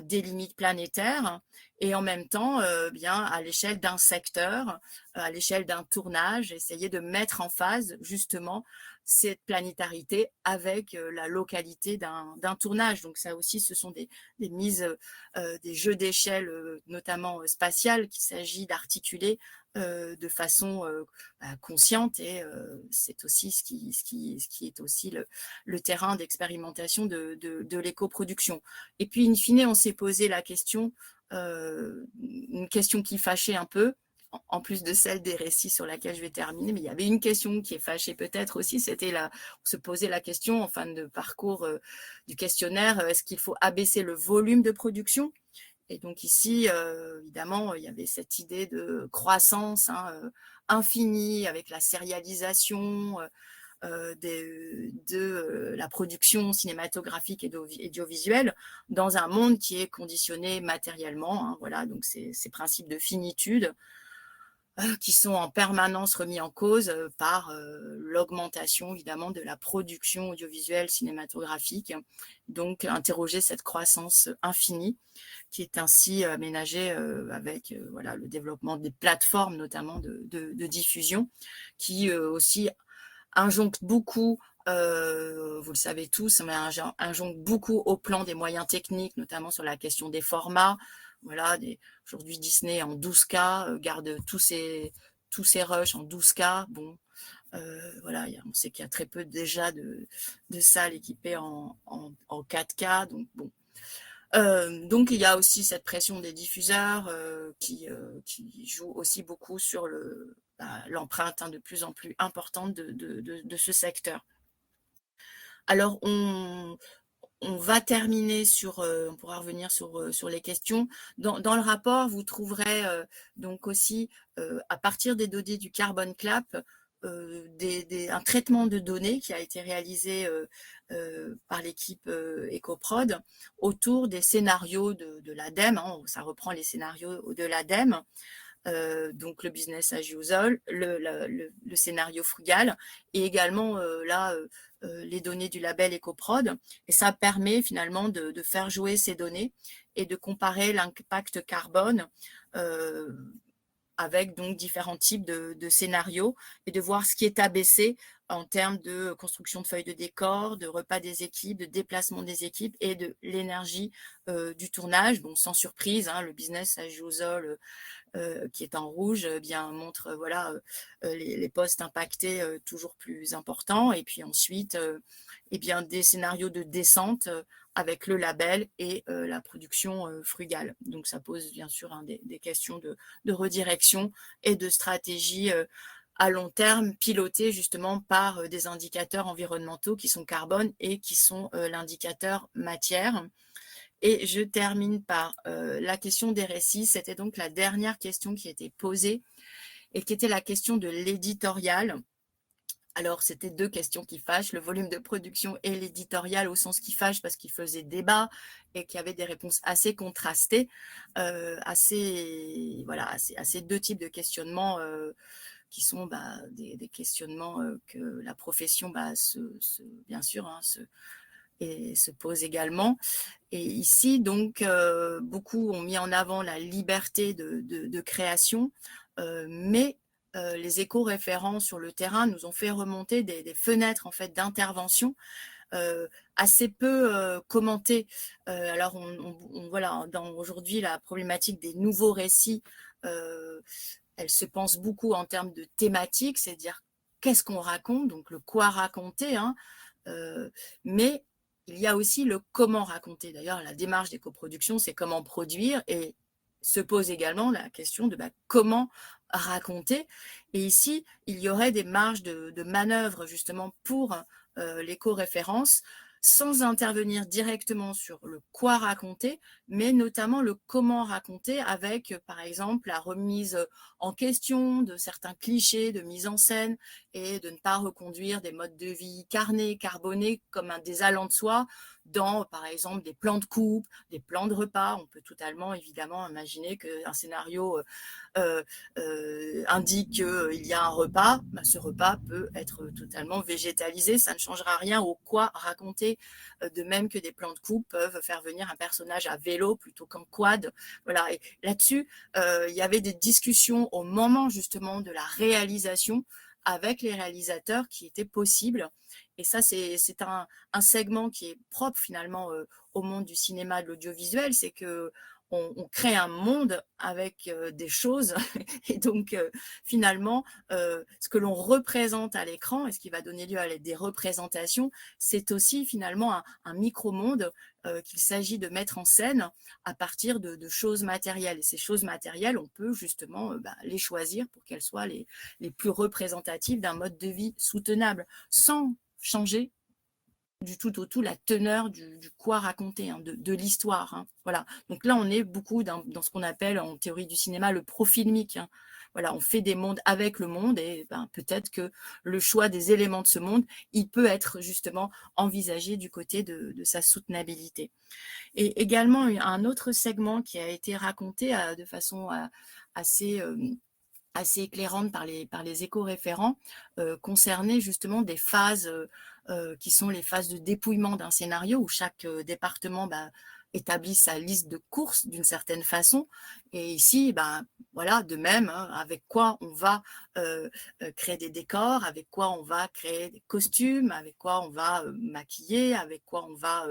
des limites planétaires, et en même temps, bien à l'échelle d'un secteur, à l'échelle d'un tournage, essayer de mettre en phase justement cette planétarité avec la localité d'un tournage. Donc ça aussi, ce sont des mises, des jeux d'échelle, notamment spatiales, qu'il s'agit d'articuler de façon consciente, et c'est aussi ce qui est aussi le terrain d'expérimentation de l'éco-production. Et puis, in fine, on s'est posé la question, une question qui fâchait un peu, en plus de celle des récits sur laquelle je vais terminer, mais il y avait une question qui est fâchée peut-être aussi, c'était on se posait la question en fin de parcours du questionnaire, est-ce qu'il faut abaisser le volume de production? Et donc ici, évidemment, il y avait cette idée de croissance, hein, infinie avec la sérialisation de la production cinématographique et audiovisuelle dans un monde qui est conditionné matériellement. Hein, voilà, donc ces principes de finitude qui sont en permanence remis en cause par l'augmentation évidemment de la production audiovisuelle cinématographique. Donc interroger cette croissance infinie qui est ainsi aménagée avec voilà, le développement des plateformes notamment de diffusion qui aussi injonctent beaucoup, vous le savez tous, mais injonctent beaucoup au plan des moyens techniques, notamment sur la question des formats. Voilà, aujourd'hui Disney en 12K garde tous ses rushs en 12K. Bon, voilà, on sait qu'il y a très peu déjà de salles équipées en 4K. Donc bon, donc il y a aussi cette pression des diffuseurs qui joue aussi beaucoup sur l'empreinte de plus en plus importante de ce secteur. Alors on va terminer sur, on pourra revenir sur les questions. Dans le rapport, vous trouverez donc aussi, à partir des données du Carbon Clap, un traitement de données qui a été réalisé par l'équipe EcoProd autour des scénarios de l'ADEME. Hein, ça reprend les scénarios de l'ADEME. Donc le business as usual, le scénario frugal, et également les données du label EcoProd. Et ça permet finalement de faire jouer ces données et de comparer l'impact carbone avec donc différents types de scénarios, et de voir ce qui est abaissé en termes de construction de feuilles de décor, de repas des équipes, de déplacement des équipes et de l'énergie du tournage. Bon, sans surprise, hein, le business as usual qui est en rouge bien montre voilà les postes impactés toujours plus importants, et puis ensuite eh bien des scénarios de descente avec le label et la production frugale. Donc ça pose bien sûr hein, des questions de redirection et de stratégie à long terme, pilotées justement par des indicateurs environnementaux qui sont carbone et qui sont l'indicateur matière. Et je termine par la question des récits. C'était donc la dernière question qui a été posée et qui était la question de l'éditorial. Alors, c'était deux questions qui fâchent, le volume de production et l'éditorial, au sens qui fâche parce qu'il faisait débat et qu'il y avait des réponses assez contrastées, assez deux types de questionnements qui sont des questionnements que la profession bien sûr hein, se pose également. Et ici, donc, beaucoup ont mis en avant la liberté de création, mais les éco-référents sur le terrain nous ont fait remonter des fenêtres en fait d'intervention assez peu commentées. Alors, voilà, aujourd'hui, la problématique des nouveaux récits, elle se pense beaucoup en termes de thématique, c'est-à-dire qu'est-ce qu'on raconte, donc le quoi raconter, hein, mais il y a aussi le comment raconter. D'ailleurs, la démarche des coproductions, c'est comment produire, et se pose également la question de comment raconter. Et ici, il y aurait des marges de manœuvre justement pour l'éco-référence, sans intervenir directement sur le quoi raconter, mais notamment le comment raconter avec, par exemple, la remise en question de certains clichés de mise en scène et de ne pas reconduire des modes de vie carnés, carbonés comme des allants de soi dans, par exemple, des plans de coupe, des plans de repas. On peut totalement, évidemment, imaginer qu'un scénario indique qu'il y a un repas, ce repas peut être totalement végétalisé, ça ne changera rien au quoi raconter, de même que des plans de coupe peuvent faire venir un personnage à vélo plutôt qu'en quad. Voilà. Et là-dessus, il y avait des discussions au moment justement de la réalisation avec les réalisateurs qui étaient possibles. Et ça, c'est un segment qui est propre finalement au monde du cinéma, de l'audiovisuel, c'est que on crée un monde avec des choses et donc finalement ce que l'on représente à l'écran et ce qui va donner lieu à des représentations, c'est aussi finalement un micro-monde qu'il s'agit de mettre en scène à partir de choses matérielles. Et ces choses matérielles, on peut justement les choisir pour qu'elles soient les plus représentatives d'un mode de vie soutenable, sans changer du tout au tout la teneur du quoi raconter, de l'histoire. Voilà. Donc là, on est beaucoup dans ce qu'on appelle en théorie du cinéma le profilmique. Voilà, on fait des mondes avec le monde et peut-être que le choix des éléments de ce monde, il peut être justement envisagé du côté de sa soutenabilité. Et également, un autre segment qui a été raconté de façon assez éclairante par les éco-référents, concernait justement des phases qui sont les phases de dépouillement d'un scénario où chaque département établit sa liste de courses d'une certaine façon. Et ici, voilà, de même, avec quoi on va créer des décors, avec quoi on va créer des costumes, avec quoi on va maquiller, avec quoi on va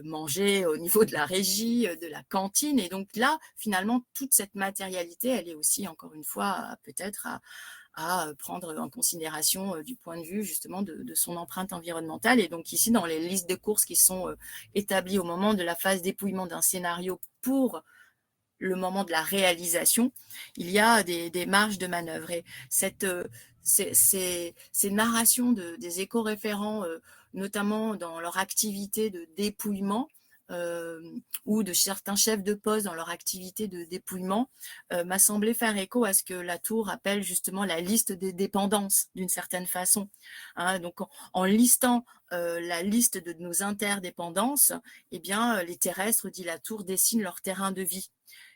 manger au niveau de la régie, de la cantine. Et donc là, finalement, toute cette matérialité, elle est aussi, encore une fois, peut-être à prendre en considération du point de vue justement de son empreinte environnementale. Et donc ici, dans les listes de courses qui sont établies au moment de la phase dépouillement d'un scénario pour le moment de la réalisation, il y a des marges de manœuvre. Et ces narrations des éco-référents, notamment dans leur activité de dépouillement, ou de certains chefs de poste dans leur activité de dépouillement, m'a semblé faire écho à ce que Latour appelle justement la liste des dépendances, d'une certaine façon. Donc en listant la liste de nos interdépendances, eh bien, les terrestres, dit Latour, dessinent leur terrain de vie.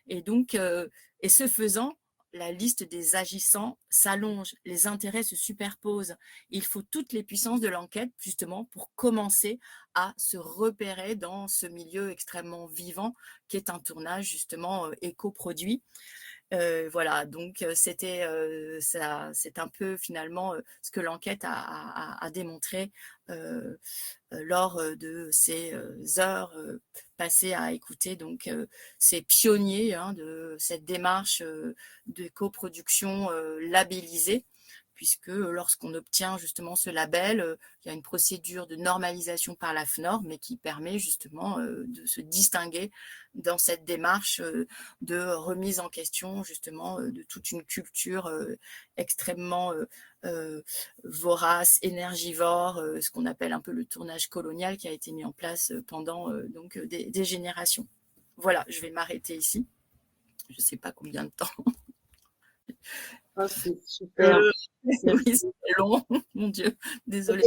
Et donc, et ce faisant, la liste des agissants s'allonge, les intérêts se superposent. Il faut toutes les puissances de l'enquête, justement, pour commencer à se repérer dans ce milieu extrêmement vivant qui est un tournage, justement, éco-produit. Voilà, donc c'était ça, c'est un peu finalement ce que l'enquête a démontré lors de ces heures passées à écouter donc ces pionniers de cette démarche de coproduction labellisée, puisque lorsqu'on obtient justement ce label, il y a une procédure de normalisation par la FNOR, mais qui permet justement de se distinguer dans cette démarche de remise en question justement de toute une culture extrêmement vorace, énergivore, ce qu'on appelle un peu le tournage colonial qui a été mis en place pendant donc des générations. Voilà, je vais m'arrêter ici. Je ne sais pas combien de temps. Oh, c'est super. Oui, c'était long, mon Dieu, désolée.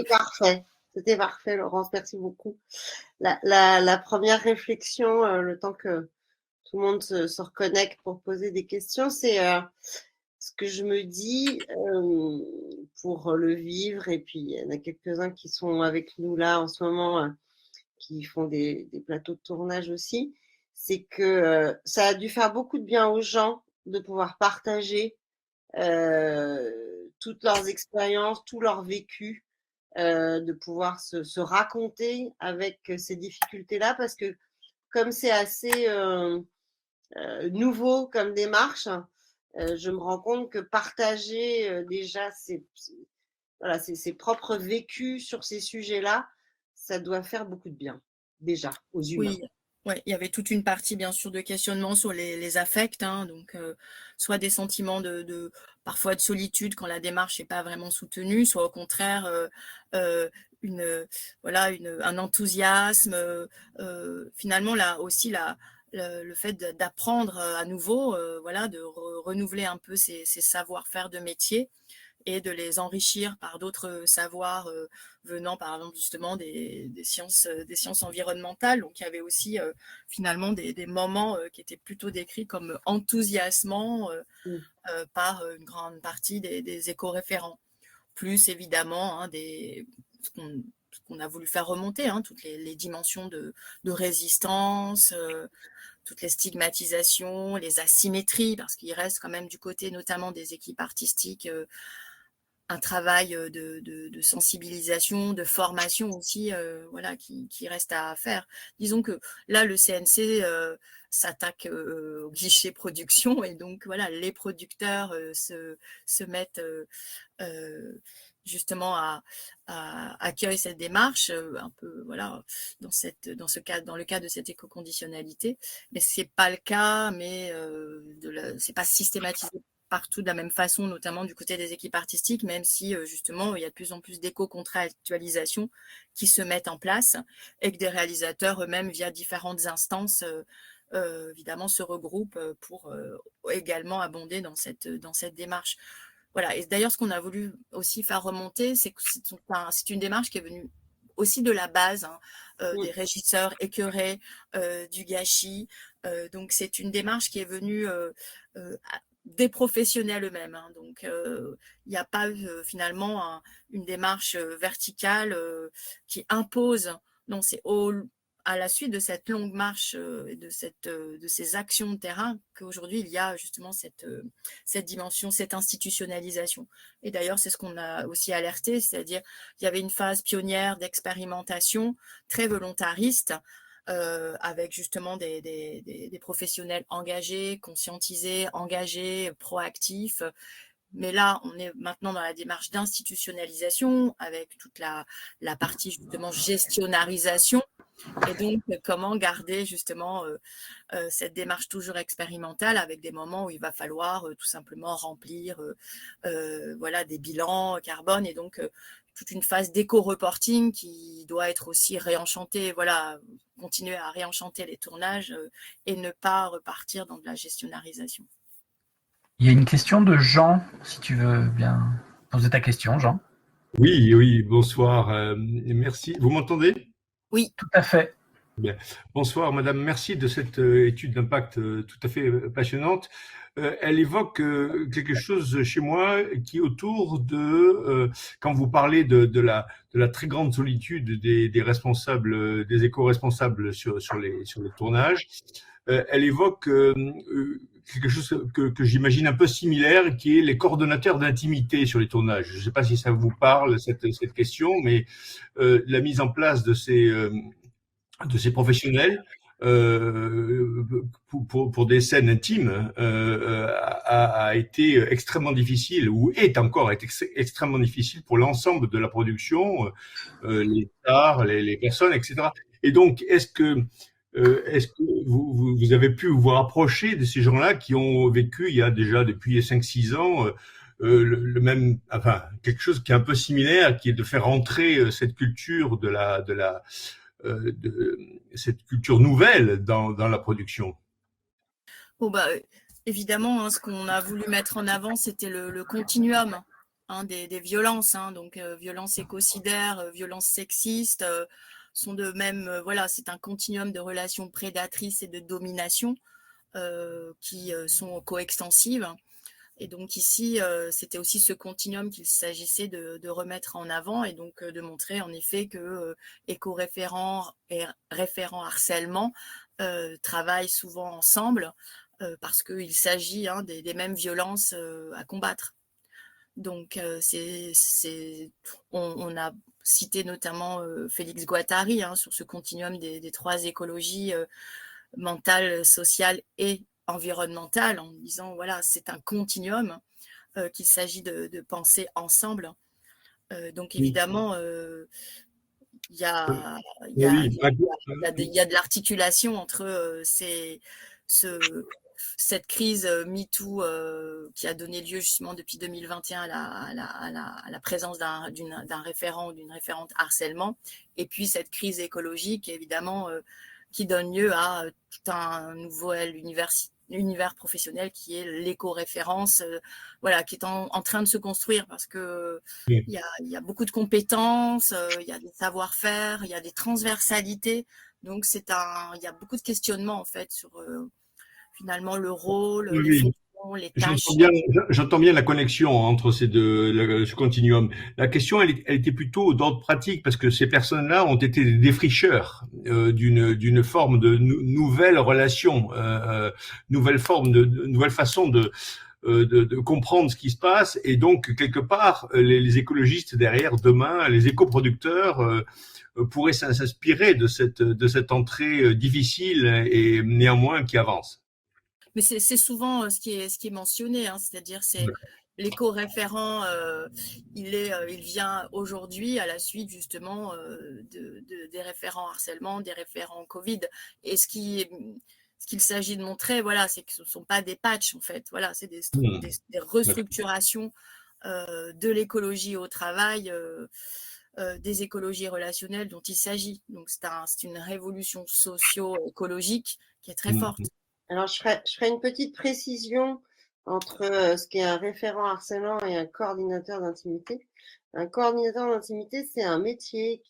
C'était parfait, Laurence, merci beaucoup. La première réflexion, le temps que tout le monde se reconnecte pour poser des questions, c'est ce que je me dis pour le vivre, et puis il y en a quelques-uns qui sont avec nous là en ce moment, qui font des plateaux de tournage aussi, c'est que ça a dû faire beaucoup de bien aux gens de pouvoir partager toutes leurs expériences, tout leur vécu, de pouvoir se raconter avec ces difficultés-là, parce que comme c'est assez nouveau comme démarche, je me rends compte que partager déjà ses propres vécus sur ces sujets-là, ça doit faire beaucoup de bien, déjà, aux humains. Oui, Ouais, il y avait toute une partie, bien sûr, de questionnement sur les affects, hein, donc soit des sentiments parfois de solitude quand la démarche n'est pas vraiment soutenue, soit au contraire, une, voilà, un enthousiasme, finalement, là aussi, le fait d'apprendre à nouveau, voilà, de renouveler un peu ses savoir-faire de métier et de les enrichir par d'autres savoirs venant par exemple justement des sciences environnementales. Donc il y avait aussi finalement des moments qui étaient plutôt décrits comme enthousiasmants Mm. par une grande partie des éco-référents. Plus évidemment ce qu'on a voulu faire remonter, hein, toutes les dimensions de résistance, toutes les stigmatisations, les asymétries, parce qu'il reste quand même du côté notamment des équipes artistiques un travail de sensibilisation, de formation aussi, voilà, qui reste à faire. Disons que là, le CNC s'attaque au guichet production et donc voilà, les producteurs se mettent justement accueillent cette démarche un peu voilà dans le cadre de cette éco-conditionnalité, mais c'est pas le cas, mais c'est pas systématisé partout de la même façon, notamment du côté des équipes artistiques, même si justement il y a de plus en plus d'éco-contractualisation qui se mettent en place et que des réalisateurs eux-mêmes, via différentes instances, évidemment, se regroupent pour également abonder dans cette démarche. Voilà. Et d'ailleurs, ce qu'on a voulu aussi faire remonter, c'est que c'est une démarche qui est venue aussi de la base, hein, des régisseurs écœurés du gâchis. Donc, c'est une démarche qui est venue des professionnels eux-mêmes. Hein. Donc, il n'y a pas finalement une démarche verticale qui impose. Non, c'est à la suite de cette longue marche et de ces actions de terrain qu'aujourd'hui il y a justement cette dimension, cette institutionnalisation. Et d'ailleurs, c'est ce qu'on a aussi alerté, c'est-à-dire il y avait une phase pionnière d'expérimentation très volontariste avec justement des professionnels engagés, conscientisés, engagés, proactifs. Mais là, on est maintenant dans la démarche d'institutionnalisation avec toute la partie justement gestionnarisation. Et donc, comment garder justement cette démarche toujours expérimentale avec des moments où il va falloir tout simplement remplir voilà, des bilans carbone et donc toute une phase d'éco-reporting qui doit être aussi réenchantée, voilà, continuer à réenchanter les tournages et ne pas repartir dans de la gestionnarisation. Il y a une question de Jean, si tu veux bien poser ta question, Jean. Oui, oui, bonsoir. Merci. Vous m'entendez? Oui. Tout à fait. Bien. Bonsoir, madame. Merci de cette étude d'impact tout à fait passionnante. Elle évoque quelque chose chez moi qui est autour de, quand vous parlez de la très grande solitude des responsables, des éco-responsables sur les tournages, elle évoque quelque chose que j'imagine un peu similaire, qui est les coordonnateurs d'intimité sur les tournages. Je ne sais pas si ça vous parle, cette question, mais la mise en place de ces professionnels pour des scènes intimes a été extrêmement difficile, ou est encore extrêmement difficile pour l'ensemble de la production, les stars, les personnes, etc. Et donc, est-ce que vous avez pu vous rapprocher de ces gens-là qui ont vécu il y a déjà depuis 5-6 ans le même, enfin, quelque chose qui est un peu similaire, qui est de faire entrer cette culture de cette culture nouvelle dans la production? Bon, bah, évidemment, hein, ce qu'on a voulu mettre en avant, c'était le continuum hein, des violences. Hein, donc, violences écocidaires, violences sexistes sont de même. Voilà, c'est un continuum de relations prédatrices et de domination qui sont coextensives. Et donc ici, c'était aussi ce continuum qu'il s'agissait de remettre en avant et donc de montrer en effet que éco-référents et référents harcèlement travaillent souvent ensemble parce qu'il s'agit hein, des mêmes violences à combattre. Donc on a cité notamment Félix Guattari hein, sur ce continuum des trois écologies mentale, sociale et environnementale, en disant voilà, c'est un continuum qu'il s'agit de penser ensemble. Donc évidemment, il y a, il y a, Oui, il y a, il y a de l'articulation entre cette crise MeToo qui a donné lieu justement depuis 2021 à la présence d'un référent ou d'une référente harcèlement, et puis cette crise écologique évidemment qui donne lieu à tout un nouvel univers professionnel qui est l'éco-référence, voilà, qui est en train de se construire parce que oui. il y a beaucoup de compétences, il y a des savoir-faire, il y a des transversalités. Donc il y a beaucoup de questionnements en fait sur finalement le rôle, Oui, les oui. fonctions, les J'entends tâches. bien, j'entends bien la connexion entre ces deux, ce continuum. La question, elle était plutôt d'ordre pratique parce que ces personnes-là ont été des défricheurs d'une forme de nouvelle relation, nouvelle forme nouvelle façon de comprendre ce qui se passe. Et donc, quelque part, les écologistes derrière, demain, les écoproducteurs pourraient s'inspirer de cette entrée difficile et néanmoins qui avance. Mais c'est souvent ce qui est mentionné, hein, c'est-à-dire c'est l'éco-référent, il vient aujourd'hui à la suite justement des référents harcèlement, des référents Covid. Et ce qu'il s'agit de montrer, voilà, c'est que ce ne sont pas des patchs en fait, voilà, c'est des restructurations de l'écologie au travail, des écologies relationnelles dont il s'agit. Donc c'est une révolution socio-écologique qui est très forte. Alors, je ferai une petite précision entre ce qui est un référent harcèlement et un coordinateur d'intimité. Un coordinateur d'intimité, c'est un métier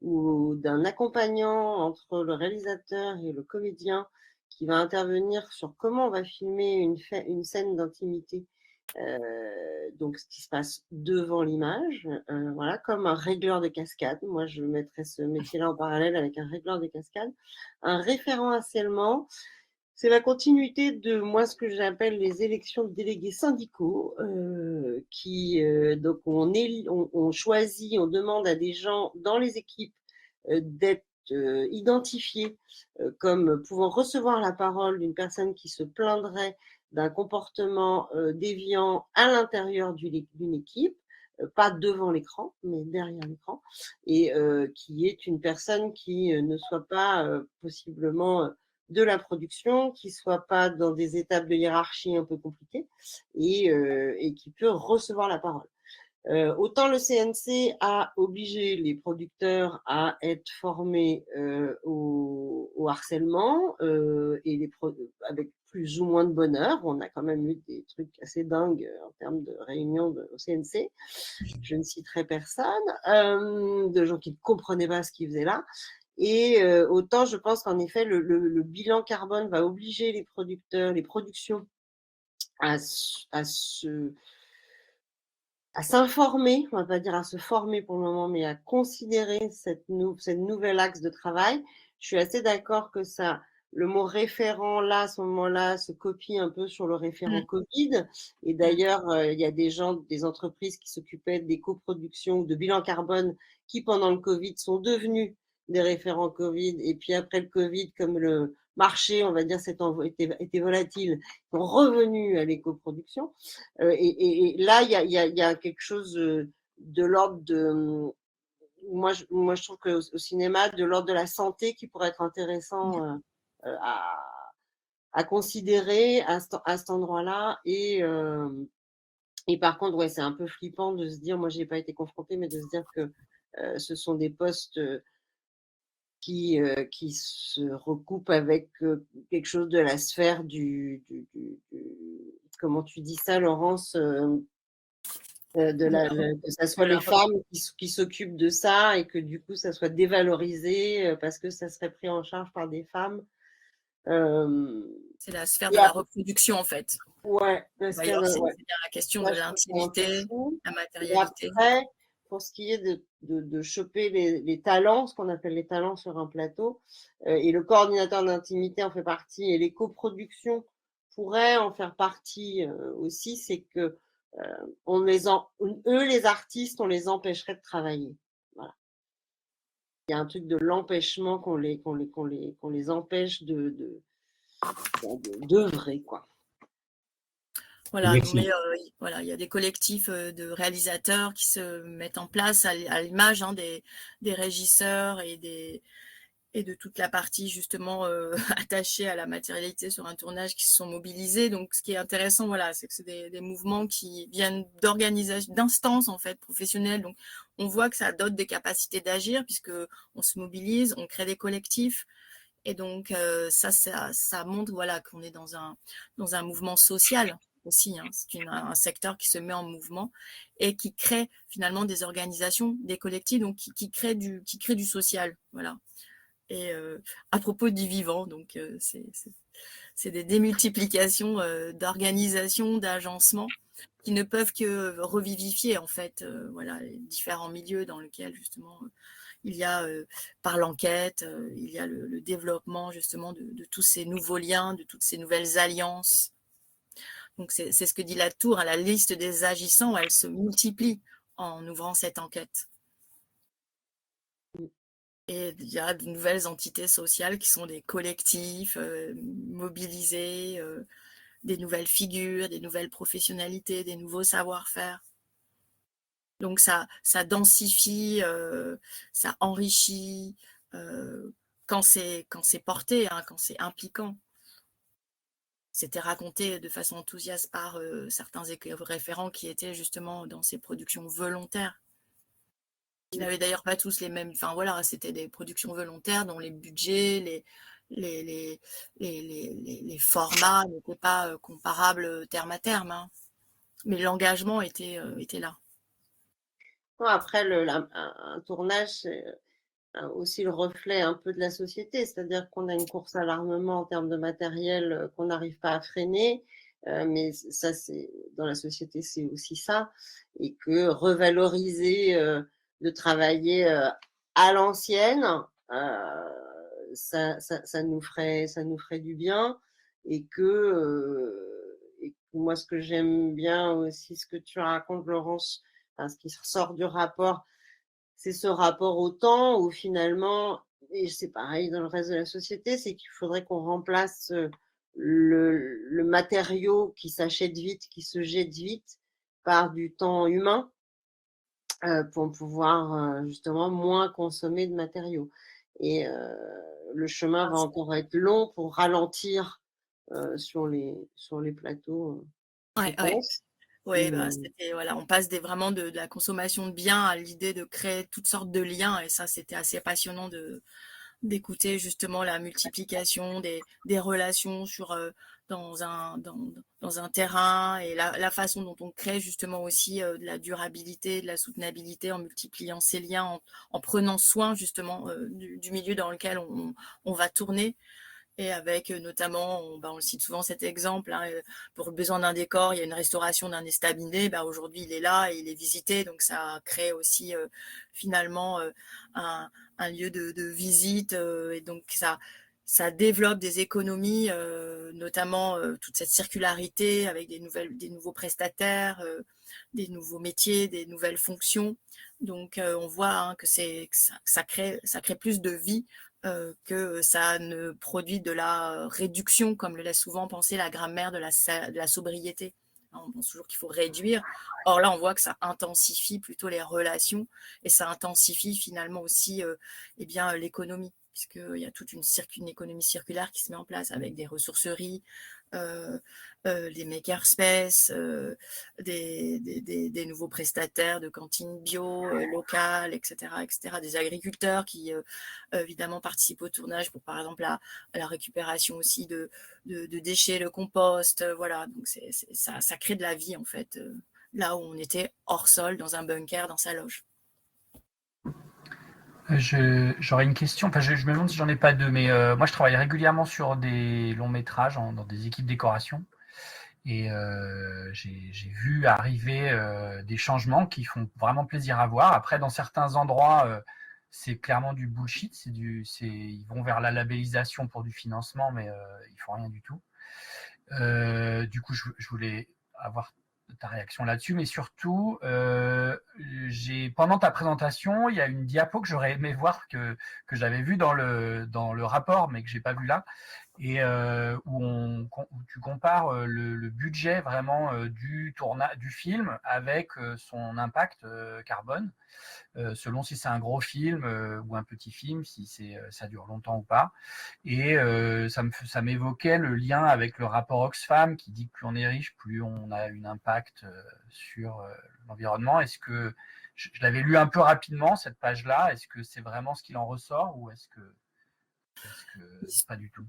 ou d'un accompagnant entre le réalisateur et le comédien qui va intervenir sur comment on va filmer une scène d'intimité. Donc, ce qui se passe devant l'image, voilà, comme un régleur de cascade. Moi, je mettrais ce métier-là en parallèle avec un régleur de cascade. Un référent harcèlement, c'est la continuité de moi ce que j'appelle les élections de délégués syndicaux, donc on choisit, on demande à des gens dans les équipes d'être identifiés comme pouvant recevoir la parole d'une personne qui se plaindrait d'un comportement déviant à l'intérieur d'une équipe, pas devant l'écran, mais derrière l'écran, et qui est une personne qui ne soit pas possiblement de la production, qui soit pas dans des étapes de hiérarchie un peu compliquées et qui peut recevoir la parole. Autant le CNC a obligé les producteurs à être formés au harcèlement avec plus ou moins de bonheur. On a quand même eu des trucs assez dingues en termes de réunions au CNC. Je ne citerai personne, de gens qui ne comprenaient pas ce qu'ils faisaient là. Et autant je pense qu'en effet, le bilan carbone va obliger les producteurs, les productions à s'informer, on va pas dire à se former pour le moment, mais à considérer cette nouvelle axe de travail. Je suis assez d'accord que le mot référent là, à ce moment-là, se copie un peu sur le référent Covid. Et d'ailleurs, il y a des entreprises qui s'occupaient des coproductions ou de bilan carbone qui, pendant le Covid, sont devenus des référents Covid. Et puis après le Covid, comme le marché, on va dire, était volatile, ils sont revenus à l'éco-production. Et là, il y a quelque chose de l'ordre de. Moi, je trouve qu'au cinéma, de l'ordre de la santé qui pourrait être intéressant à considérer à cet endroit-là. Et par contre, ouais, c'est un peu flippant de se dire, moi, je n'ai pas été confrontée, mais de se dire que ce sont des postes qui se recoupent avec quelque chose de la sphère comment tu dis ça, Laurence, que ça soit les femmes qui s'occupent de ça et que du coup ça soit dévalorisé parce que ça serait pris en charge par des femmes. C'est la sphère de la reproduction en fait. Ouais, d'ailleurs, c'est bien la question de l'intimité, la matérialité. Et après, pour ce qui est de choper les talents, ce qu'on appelle les talents sur un plateau, et le coordinateur d'intimité en fait partie, et les coproductions pourraient en faire partie aussi, c'est que eux, les artistes, on les empêcherait de travailler. Voilà. Il y a un truc de l'empêchement qu'on les empêche d'œuvrer, quoi. Voilà, Merci. mais voilà, il y a des collectifs de réalisateurs qui se mettent en place à l'image des régisseurs et de toute la partie justement attachée à la matérialité sur un tournage qui se sont mobilisés. Donc, ce qui est intéressant, voilà, c'est que c'est des mouvements qui viennent d'organisations, d'instances en fait professionnelles. Donc, on voit que ça dote des capacités d'agir puisque on se mobilise, on crée des collectifs. Et donc, ça montre voilà, qu'on est dans un mouvement social aussi. Hein. C'est un secteur qui se met en mouvement et qui crée finalement des organisations, des collectifs, donc qui créent du social. Voilà. Et à propos du vivant, donc c'est des démultiplications d'organisations, d'agencements qui ne peuvent que revivifier en fait voilà, les différents milieux dans lesquels justement il y a par l'enquête, il y a le développement justement de tous ces nouveaux liens, de toutes ces nouvelles alliances. Donc c'est ce que dit la Tour, hein, la liste des agissants, elle se multiplie en ouvrant cette enquête. Et il y a de nouvelles entités sociales qui sont des collectifs mobilisés, des nouvelles figures, des nouvelles professionnalités, des nouveaux savoir-faire. Donc ça densifie, ça enrichit quand c'est porté, hein, quand c'est impliquant. C'était raconté de façon enthousiaste par certains référents qui étaient justement dans ces productions volontaires. Ils n'avaient d'ailleurs pas tous les mêmes. Enfin voilà, c'était des productions volontaires dont les budgets, les formats n'étaient pas comparables terme à terme. Hein. Mais l'engagement était là. Après, un tournage, c'est aussi le reflet un peu de la société, c'est-à-dire qu'on a une course à l'armement en termes de matériel qu'on n'arrive pas à freiner, mais ça, c'est dans la société, c'est aussi ça, et que revaloriser, de travailler à l'ancienne, ça nous ferait du bien, et et que moi, ce que j'aime bien aussi, ce que tu racontes, Laurence, ce qui ressort du rapport, c'est ce rapport au temps où finalement, et c'est pareil dans le reste de la société, c'est qu'il faudrait qu'on remplace le matériau qui s'achète vite, qui se jette vite, par du temps humain pour pouvoir justement moins consommer de matériaux. Et le chemin va encore être long pour ralentir sur les plateaux, je Ouais, ouais. pense. Oui, bah, Mais voilà, on passe vraiment de la consommation de biens à l'idée de créer toutes sortes de liens. Et ça, c'était assez passionnant d'écouter justement la multiplication des relations dans un terrain et la façon dont on crée justement aussi de la durabilité, de la soutenabilité en multipliant ces liens, en prenant soin justement du milieu dans lequel on va tourner. Et avec notamment, on le cite souvent cet exemple, hein, pour le besoin d'un décor, il y a une restauration d'un estaminet, aujourd'hui il est là et il est visité, donc ça crée aussi finalement un lieu de visite, et donc ça développe des économies, notamment toute cette circularité avec des nouveaux prestataires, des nouveaux métiers, des nouvelles fonctions. Donc on voit hein, que ça crée plus de vie que ça ne produit de la réduction, comme le laisse souvent penser la grammaire de la sobriété. On pense toujours qu'il faut réduire. Or là, on voit que ça intensifie plutôt les relations et ça intensifie finalement aussi l'économie, puisqu'il y a toute une économie circulaire qui se met en place avec des ressourceries, des makerspaces, des nouveaux prestataires de cantines bio, locales, etc., etc., des agriculteurs qui évidemment participent au tournage pour par exemple la récupération aussi de déchets, le compost, voilà, donc ça crée de la vie en fait, là où on était hors sol, dans un bunker, dans sa loge. J'aurais une question, enfin, je me demande si j'en ai pas deux, mais moi je travaille régulièrement sur des longs métrages dans des équipes décoration. Et j'ai vu arriver des changements qui font vraiment plaisir à voir. Après, dans certains endroits, c'est clairement du bullshit. Ils vont vers la labellisation pour du financement, mais ils font rien du tout. Du coup, je voulais avoir ta réaction là-dessus, mais surtout, pendant ta présentation, il y a une diapo que j'aurais aimé voir que j'avais vue dans le rapport, mais que j'ai pas vu là. et où tu compares le budget vraiment du film avec son impact carbone, selon si c'est un gros film ou un petit film, si ça dure longtemps ou pas. Et ça m'évoquait le lien avec le rapport Oxfam qui dit que plus on est riche, plus on a un impact sur l'environnement. Est-ce que je l'avais lu un peu rapidement, cette page-là, est-ce que c'est vraiment ce qu'il en ressort ou est-ce que pas du tout?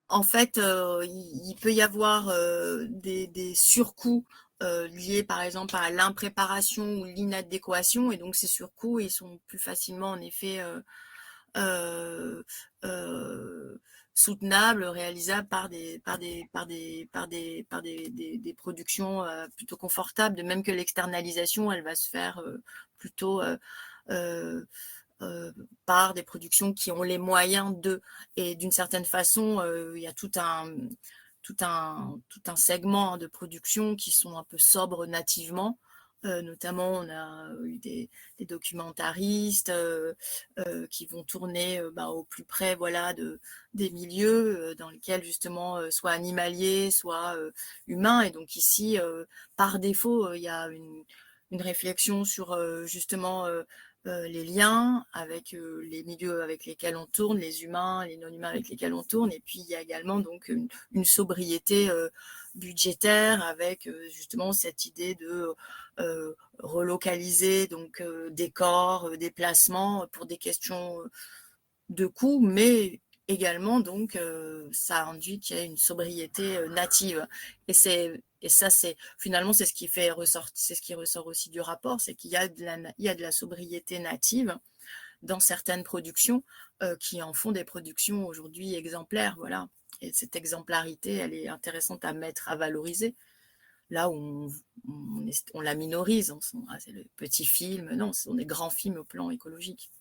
En fait, il peut y avoir des surcoûts liés par exemple à l'impréparation ou l'inadéquation, et donc ces surcoûts, ils sont plus facilement en effet euh, euh, soutenables, réalisables par des productions plutôt confortables, de même que l'externalisation, elle va se faire plutôt euh, par des productions qui ont les moyens de. Et d'une certaine façon, il y a tout un segment de production qui sont un peu sobres nativement. Notamment, on a eu des documentaristes qui vont tourner au plus près, voilà, des milieux dans lesquels justement soit animaliers, soit humains. Et donc ici, par défaut, il y a une réflexion sur justement les liens avec les milieux avec lesquels on tourne, les humains, les non-humains avec lesquels on tourne. Et puis il y a également donc une sobriété budgétaire avec justement cette idée de relocaliser donc décors, déplacements pour des questions de coût, mais également donc ça induit qu'il y a une sobriété native. Et ça, c'est finalement c'est ce qui fait ressortir, c'est ce qui ressort aussi du rapport, c'est qu'il y a de la sobriété native dans certaines productions qui en font des productions aujourd'hui exemplaires, voilà. Et cette exemplarité, elle est intéressante à mettre, à valoriser. Là où on la minorise, c'est le petit film, non, ce sont des grands films au plan écologique.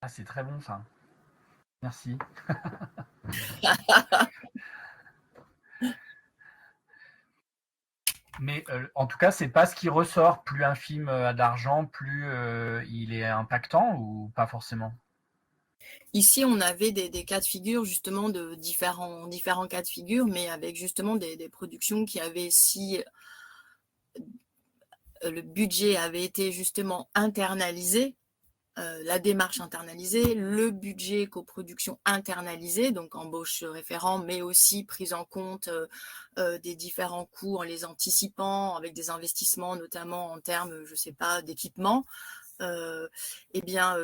Ah, c'est très bon ça. Merci. Mais en tout cas, c'est pas ce qui ressort. Plus un film a d'argent, plus il est impactant ou pas forcément? Ici, on avait des cas de figure, justement, de différents cas de figure, mais avec justement des productions qui avaient, si le budget avait été justement internalisé, la démarche internalisée, le budget coproduction internalisé, donc embauche référent, mais aussi prise en compte des différents coûts en les anticipant, avec des investissements notamment en termes, je sais pas, d'équipement, eh bien,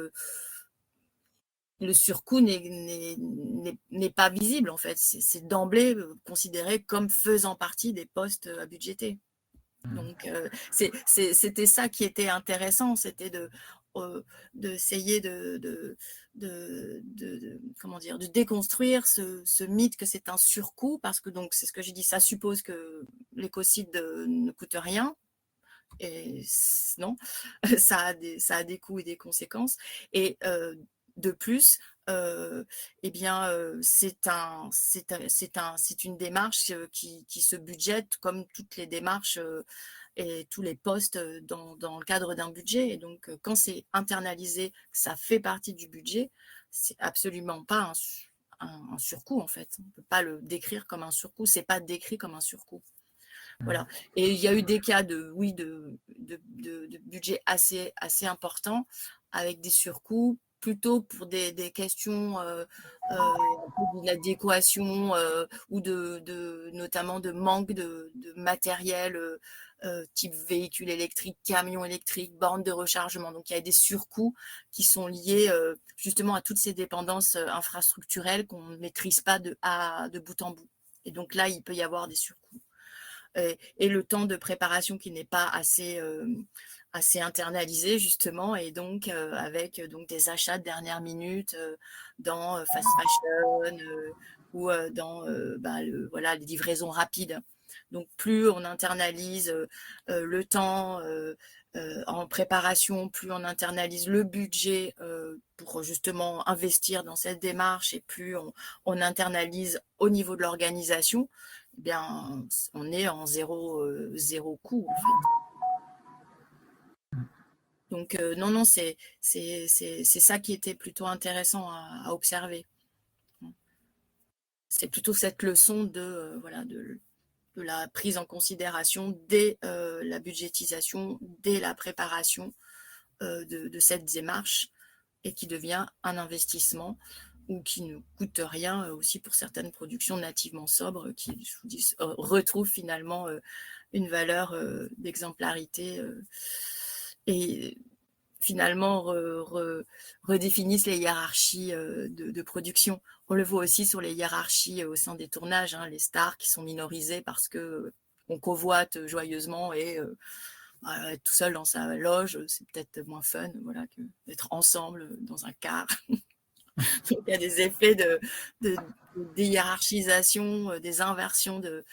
le surcoût n'est pas visible en fait. C'est d'emblée considéré comme faisant partie des postes à budgéter. Donc c'était ça qui était intéressant, c'était d'essayer comment dire, de déconstruire ce mythe que c'est un surcoût, parce que donc c'est ce que j'ai dit, ça suppose que l'écocide ne coûte rien. Et non, ça a des coûts et des conséquences. Et de plus, eh bien, c'est une démarche qui se budgète comme toutes les démarches et tous les postes dans le cadre d'un budget. Et donc, quand c'est internalisé, ça fait partie du budget, c'est absolument pas un surcoût en fait. On ne peut pas le décrire comme un surcoût. C'est pas décrit comme un surcoût. Voilà. Et il y a eu des cas de budget assez importants avec des surcoûts plutôt pour des questions d'adéquation ou notamment de manque de matériel type véhicule électrique, camion électrique, borne de rechargement. Donc il y a des surcoûts qui sont liés justement à toutes ces dépendances infrastructurelles qu'on ne maîtrise pas de bout en bout. Et donc là, il peut y avoir des surcoûts. Et le temps de préparation qui n'est pas assez internalisé justement, et donc avec donc des achats de dernière minute dans fast fashion ou dans voilà, les livraisons rapides. Donc plus on internalise le temps en préparation, plus on internalise le budget pour justement investir dans cette démarche, et plus on internalise au niveau de l'organisation, eh bien, on est en zéro coût en fait. Donc non, c'est ça qui était plutôt intéressant à observer. c'est plutôt cette leçon de la prise en considération dès la budgétisation, dès la préparation de cette démarche, et qui devient un investissement ou qui ne coûte rien aussi pour certaines productions nativement sobres qui, je vous dis, retrouvent finalement une valeur d'exemplarité et finalement redéfinissent les hiérarchies de production. On le voit aussi sur les hiérarchies au sein des tournages, hein, les stars qui sont minorisées parce que on convoite joyeusement et être tout seul dans sa loge, c'est peut-être moins fun, voilà, que d'être ensemble dans un car. Donc, il y a des effets de hiérarchisation, des inversions de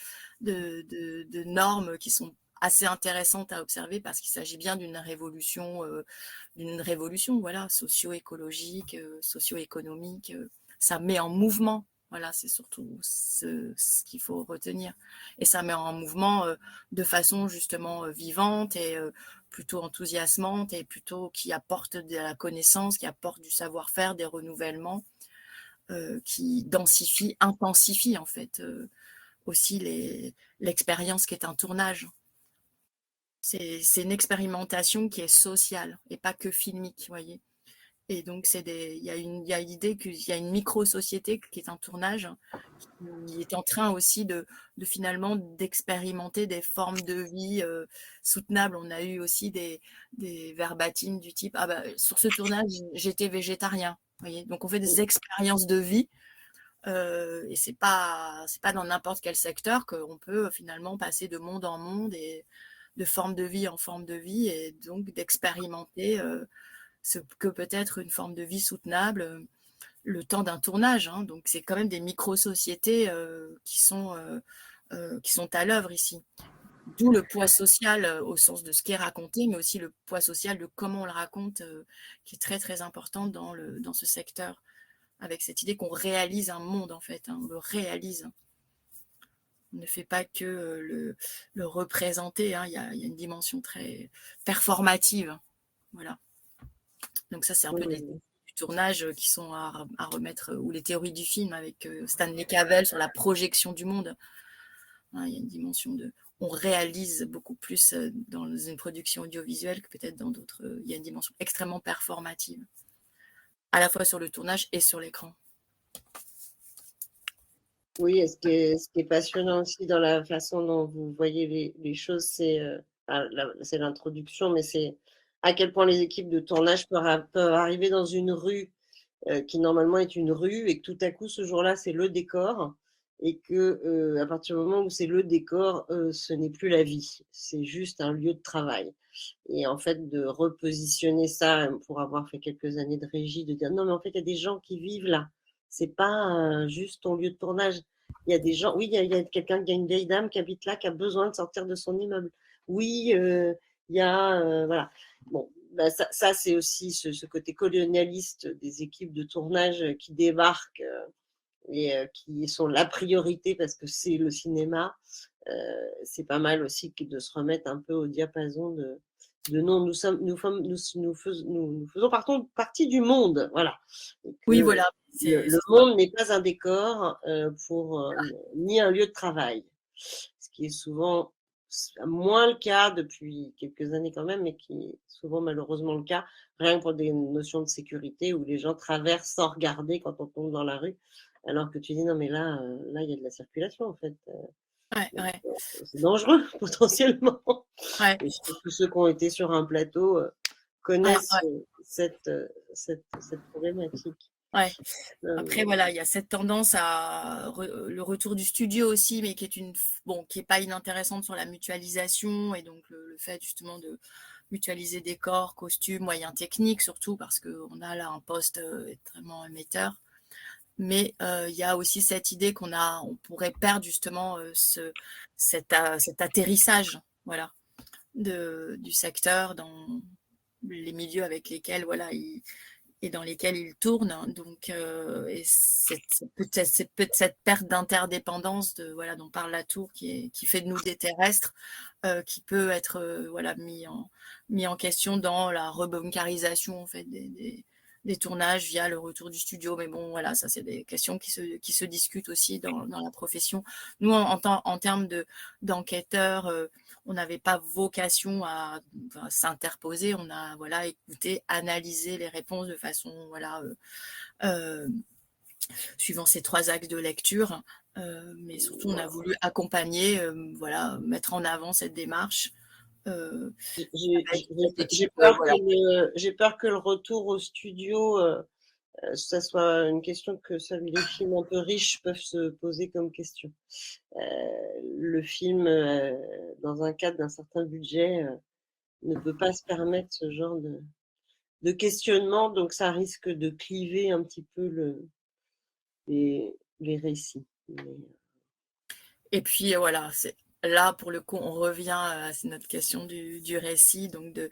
normes qui sont assez intéressantes à observer parce qu'il s'agit bien d'une révolution, voilà, socio-écologique, socio-économique. Ça met en mouvement. Voilà, c'est surtout ce qu'il faut retenir. Et ça met en mouvement de façon justement vivante et plutôt enthousiasmante et plutôt qui apporte de la connaissance, qui apporte du savoir-faire, des renouvellements, qui densifie, intensifie en fait aussi l'expérience qui est un tournage. C'est une expérimentation qui est sociale et pas que filmique, vous voyez. Et donc, il y a l'idée qu'il y a une micro-société qui est un tournage, qui est en train aussi de finalement d'expérimenter des formes de vie soutenables. On a eu aussi des verbatims du type ah bah, sur ce tournage, j'étais végétarien. Vous voyez, donc on fait des expériences de vie. Et c'est pas dans n'importe quel secteur qu'on peut finalement passer de monde en monde et de forme de vie en forme de vie et donc d'expérimenter ce que peut être une forme de vie soutenable le temps d'un tournage. Hein. Donc c'est quand même des micro-sociétés qui sont à l'œuvre ici. D'où le poids social au sens de ce qui est raconté, mais aussi le poids social de comment on le raconte, qui est très très important dans ce secteur, avec cette idée qu'on réalise un monde en fait, hein, on le réalise. On ne fait pas que le représenter, hein, il y a une dimension très performative. Voilà. Donc ça, c'est un peu des du tournage qui sont à remettre, ou les théories du film avec Stanley Cavell sur la projection du monde. Hein, il y a une dimension on réalise beaucoup plus dans une production audiovisuelle que peut-être dans d'autres. Il y a une dimension extrêmement performative, à la fois sur le tournage et sur l'écran. Oui, et ce qui est passionnant aussi dans la façon dont vous voyez les choses, c'est l'introduction, mais c'est à quel point les équipes de tournage peuvent arriver dans une rue qui normalement est une rue et que tout à coup ce jour-là c'est le décor et que à partir du moment où c'est le décor, ce n'est plus la vie, c'est juste un lieu de travail. Et en fait de repositionner ça pour avoir fait quelques années de régie, de dire non mais en fait il y a des gens qui vivent là. C'est pas juste ton lieu de tournage. Il y a des gens, oui, il y a quelqu'un qui a une vieille dame qui habite là, qui a besoin de sortir de son immeuble. Oui, il y a, voilà. Bon, bah ça c'est aussi ce côté colonialiste des équipes de tournage qui débarquent et qui sont la priorité parce que c'est le cinéma. C'est pas mal aussi de se remettre un peu au diapason de non, nous faisons partie du monde, voilà. Oui, voilà. Le monde n'est pas un décor ni un lieu de travail, ce qui est souvent moins le cas depuis quelques années quand même, mais qui est souvent malheureusement le cas, rien que pour des notions de sécurité où les gens traversent sans regarder quand on tombe dans la rue, alors que tu dis non mais là il y a de la circulation en fait. Ouais. C'est dangereux potentiellement. Ouais. Et tous ceux qui ont été sur un plateau connaissent cette problématique. Ouais. Après voilà, il y a cette tendance à le retour du studio aussi, mais qui est pas inintéressante sur la mutualisation et donc le fait justement de mutualiser décors, costumes, moyens techniques surtout parce qu'on a là un poste extrêmement émetteur. Mais il y a aussi cette idée on pourrait perdre justement cet atterrissage, voilà, du secteur dans les milieux avec lesquels voilà et dans lesquels il tourne. Donc et c'est peut-être cette perte d'interdépendance voilà dont parle Latour qui fait de nous des terrestres, qui peut être voilà mis en question dans la rebunkarisation en fait des tournages via le retour du studio. Mais bon, voilà, ça c'est des questions qui se discutent aussi dans la profession. Nous, en termes d'enquêteurs, on n'avait pas vocation à s'interposer. On a écouté, analysé les réponses de façon suivant ces 3 axes de lecture. Mais surtout, on a voulu accompagner, mettre en avant cette démarche. J'ai peur que le retour au studio, ça soit une question que seuls les films un peu riches peuvent se poser comme question. Le film, dans un cadre d'un certain budget, ne peut pas se permettre ce genre de questionnement, donc ça risque de cliver un petit peu les récits. Et puis voilà, là pour le coup, on revient à notre question du récit, donc de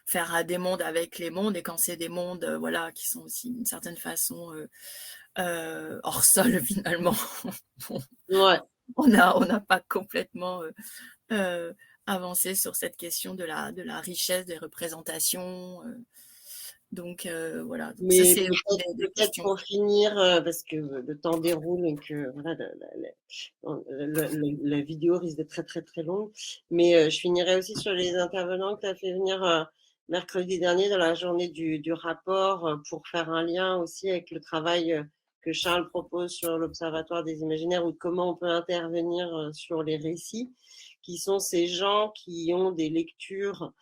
faire des mondes avec les mondes, et quand c'est des mondes qui sont aussi d'une certaine façon hors sol finalement, Ouais. on n'a pas complètement avancé sur cette question de la richesse des représentations. Donc voilà. Donc Mais ça, c'est peut-être pour finir, parce que le temps déroule et que voilà, la vidéo risque d'être très très très longue. Mais je finirai aussi sur les intervenants que tu as fait venir mercredi dernier dans la journée du rapport, pour faire un lien aussi avec le travail que Charles propose sur l'Observatoire des imaginaires, ou comment on peut intervenir sur les récits, qui sont ces gens qui ont des lectures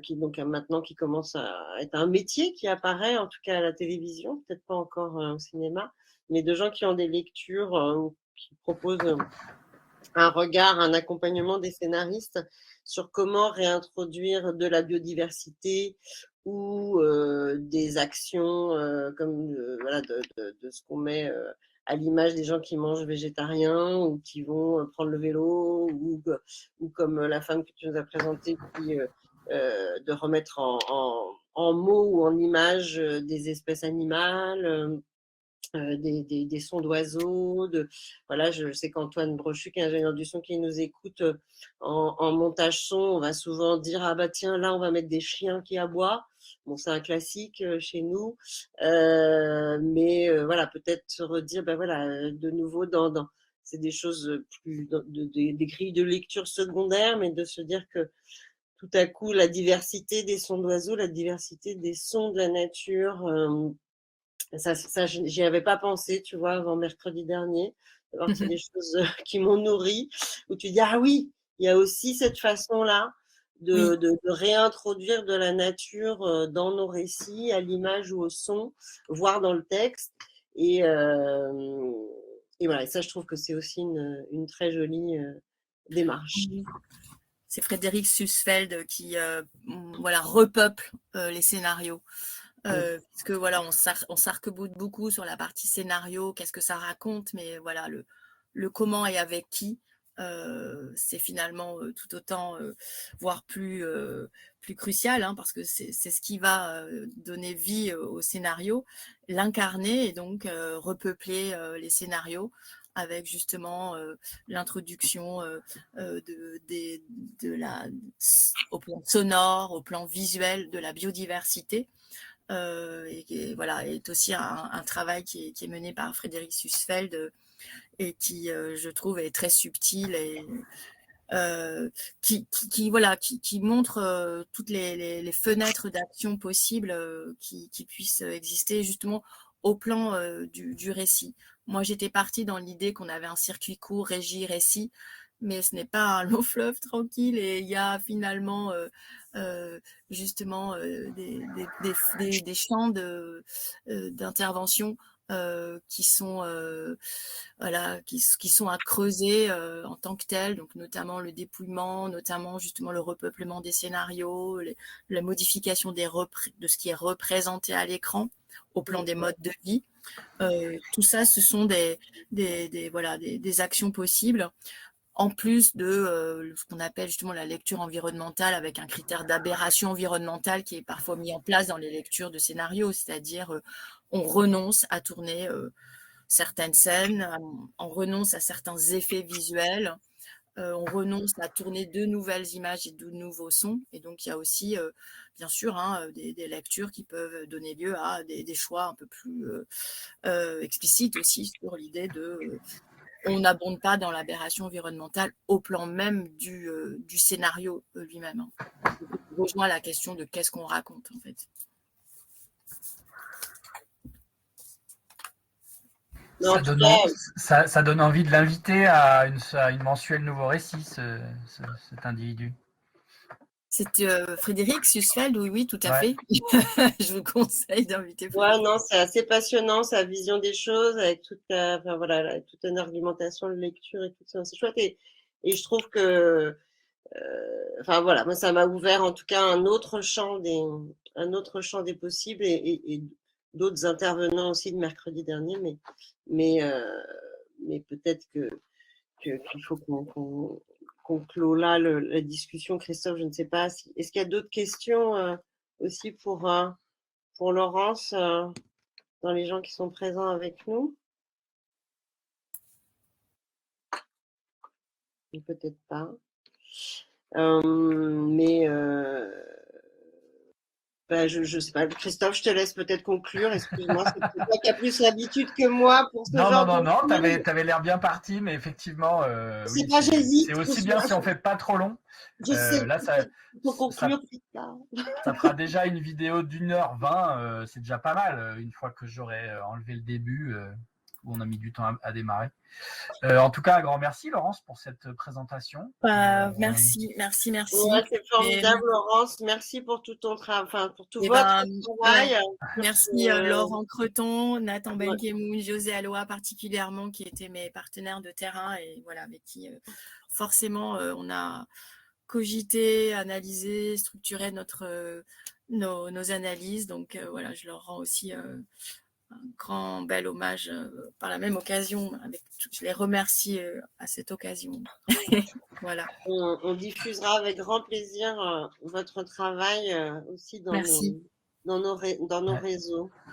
qui donc maintenant qui commence à être un métier qui apparaît, en tout cas à la télévision, peut-être pas encore au cinéma, mais de gens qui ont des lectures qui proposent un regard, un accompagnement des scénaristes sur comment réintroduire de la biodiversité ou des actions comme voilà, de ce qu'on met à l'image des gens qui mangent végétarien ou qui vont prendre le vélo, ou comme la femme que tu nous as présentée, qui de remettre en mots ou en images des espèces animales, des sons d'oiseaux. Voilà, je sais qu'Antoine Brochu, qui est ingénieur du son, qui nous écoute en montage son, on va souvent dire ah bah tiens, là on va mettre des chiens qui aboient. Bon, c'est un classique chez nous, mais voilà, peut-être se redire, ben voilà, de nouveau c'est des choses plus des grilles de lecture secondaires, mais de se dire que tout à coup, la diversité des sons d'oiseaux, la diversité des sons de la nature, ça j'y avais pas pensé, tu vois, avant mercredi dernier. Alors, c'est des choses qui m'ont nourri, où tu dis ah oui, il y a aussi cette façon-là de réintroduire de la nature dans nos récits, à l'image ou au son, voire dans le texte. Et voilà, et ça, je trouve que c'est aussi une très jolie démarche. C'est Frédéric Sussfeld qui repeuple les scénarios. Parce que voilà, on s'arc-boute beaucoup sur la partie scénario, qu'est-ce que ça raconte, mais voilà, le comment et avec qui, c'est finalement tout autant, voire plus crucial, parce que c'est ce qui va donner vie au scénario, l'incarner, et donc repeupler les scénarios avec justement l'introduction au plan sonore, au plan visuel, de la biodiversité. Et voilà, est aussi un travail qui est mené par Frédéric Sussfeld, et qui, je trouve, est très subtil, et qui montre toutes les fenêtres d'action possibles qui puissent exister justement au plan du récit. Moi, j'étais partie dans l'idée qu'on avait un circuit court, régie, récit, mais ce n'est pas un long fleuve tranquille, et il y a finalement justement des champs d'intervention qui sont qui sont à creuser en tant que tels, donc notamment le dépouillement, notamment justement le repeuplement des scénarios, la modification de ce qui est représenté à l'écran au plan des modes de vie. Tout ça, ce sont des actions possibles, en plus de ce qu'on appelle justement la lecture environnementale, avec un critère d'aberration environnementale qui est parfois mis en place dans les lectures de scénarios, c'est-à-dire on renonce à tourner certaines scènes, on renonce à certains effets visuels, on renonce à tourner de nouvelles images et de nouveaux sons. Et donc, il y a aussi, bien sûr, des lectures qui peuvent donner lieu à des choix un peu plus explicites aussi sur l'idée de... on n'abonde pas dans l'aberration environnementale au plan même du scénario lui-même. On rejoint la question de qu'est-ce qu'on raconte, en fait. Ça donne envie de l'inviter à une mensuelle Nouveau Récit, cet individu. C'est Frédéric Sussfeld, oui, tout à fait. Je vous conseille d'inviter Frédéric. Ouais, non, c'est assez passionnant, sa vision des choses, avec toute une argumentation de lecture et tout ça, c'est chouette. Et je trouve que, moi, ça m'a ouvert en tout cas un autre champ des possibles et d'autres intervenants aussi de mercredi dernier, mais peut-être qu'il faut qu'on clôt là la discussion. Christophe, je ne sais pas. Est-ce qu'il y a d'autres questions aussi pour Laurence dans les gens qui sont présents avec nous? Peut-être pas. Je sais pas. Christophe, je te laisse peut-être conclure. Excuse-moi, c'est toi qui as plus l'habitude que moi pour ce genre de... Non, t'avais l'air bien parti, mais effectivement, c'est pas j'hésite. C'est aussi bien si on fait pas trop long. Je sais. Là, pour conclure plus tard. Ça fera déjà une vidéo d'1h20, c'est déjà pas mal, une fois que j'aurai enlevé le début, où on a mis du temps à démarrer. En tout cas, un grand merci, Laurence, pour cette présentation. Merci. Ouais, c'est formidable, Laurence. Merci pour tout ton travail, pour tout votre travail. Merci Laurent Creton, Nathan Benkemoun, José Aloa particulièrement, qui étaient mes partenaires de terrain et voilà, avec qui forcément on a cogité, analysé, structuré nos analyses. Donc voilà, je leur rends aussi un grand bel hommage par la même occasion. Je les remercie à cette occasion. Voilà. On diffusera avec grand plaisir votre travail aussi dans nos réseaux.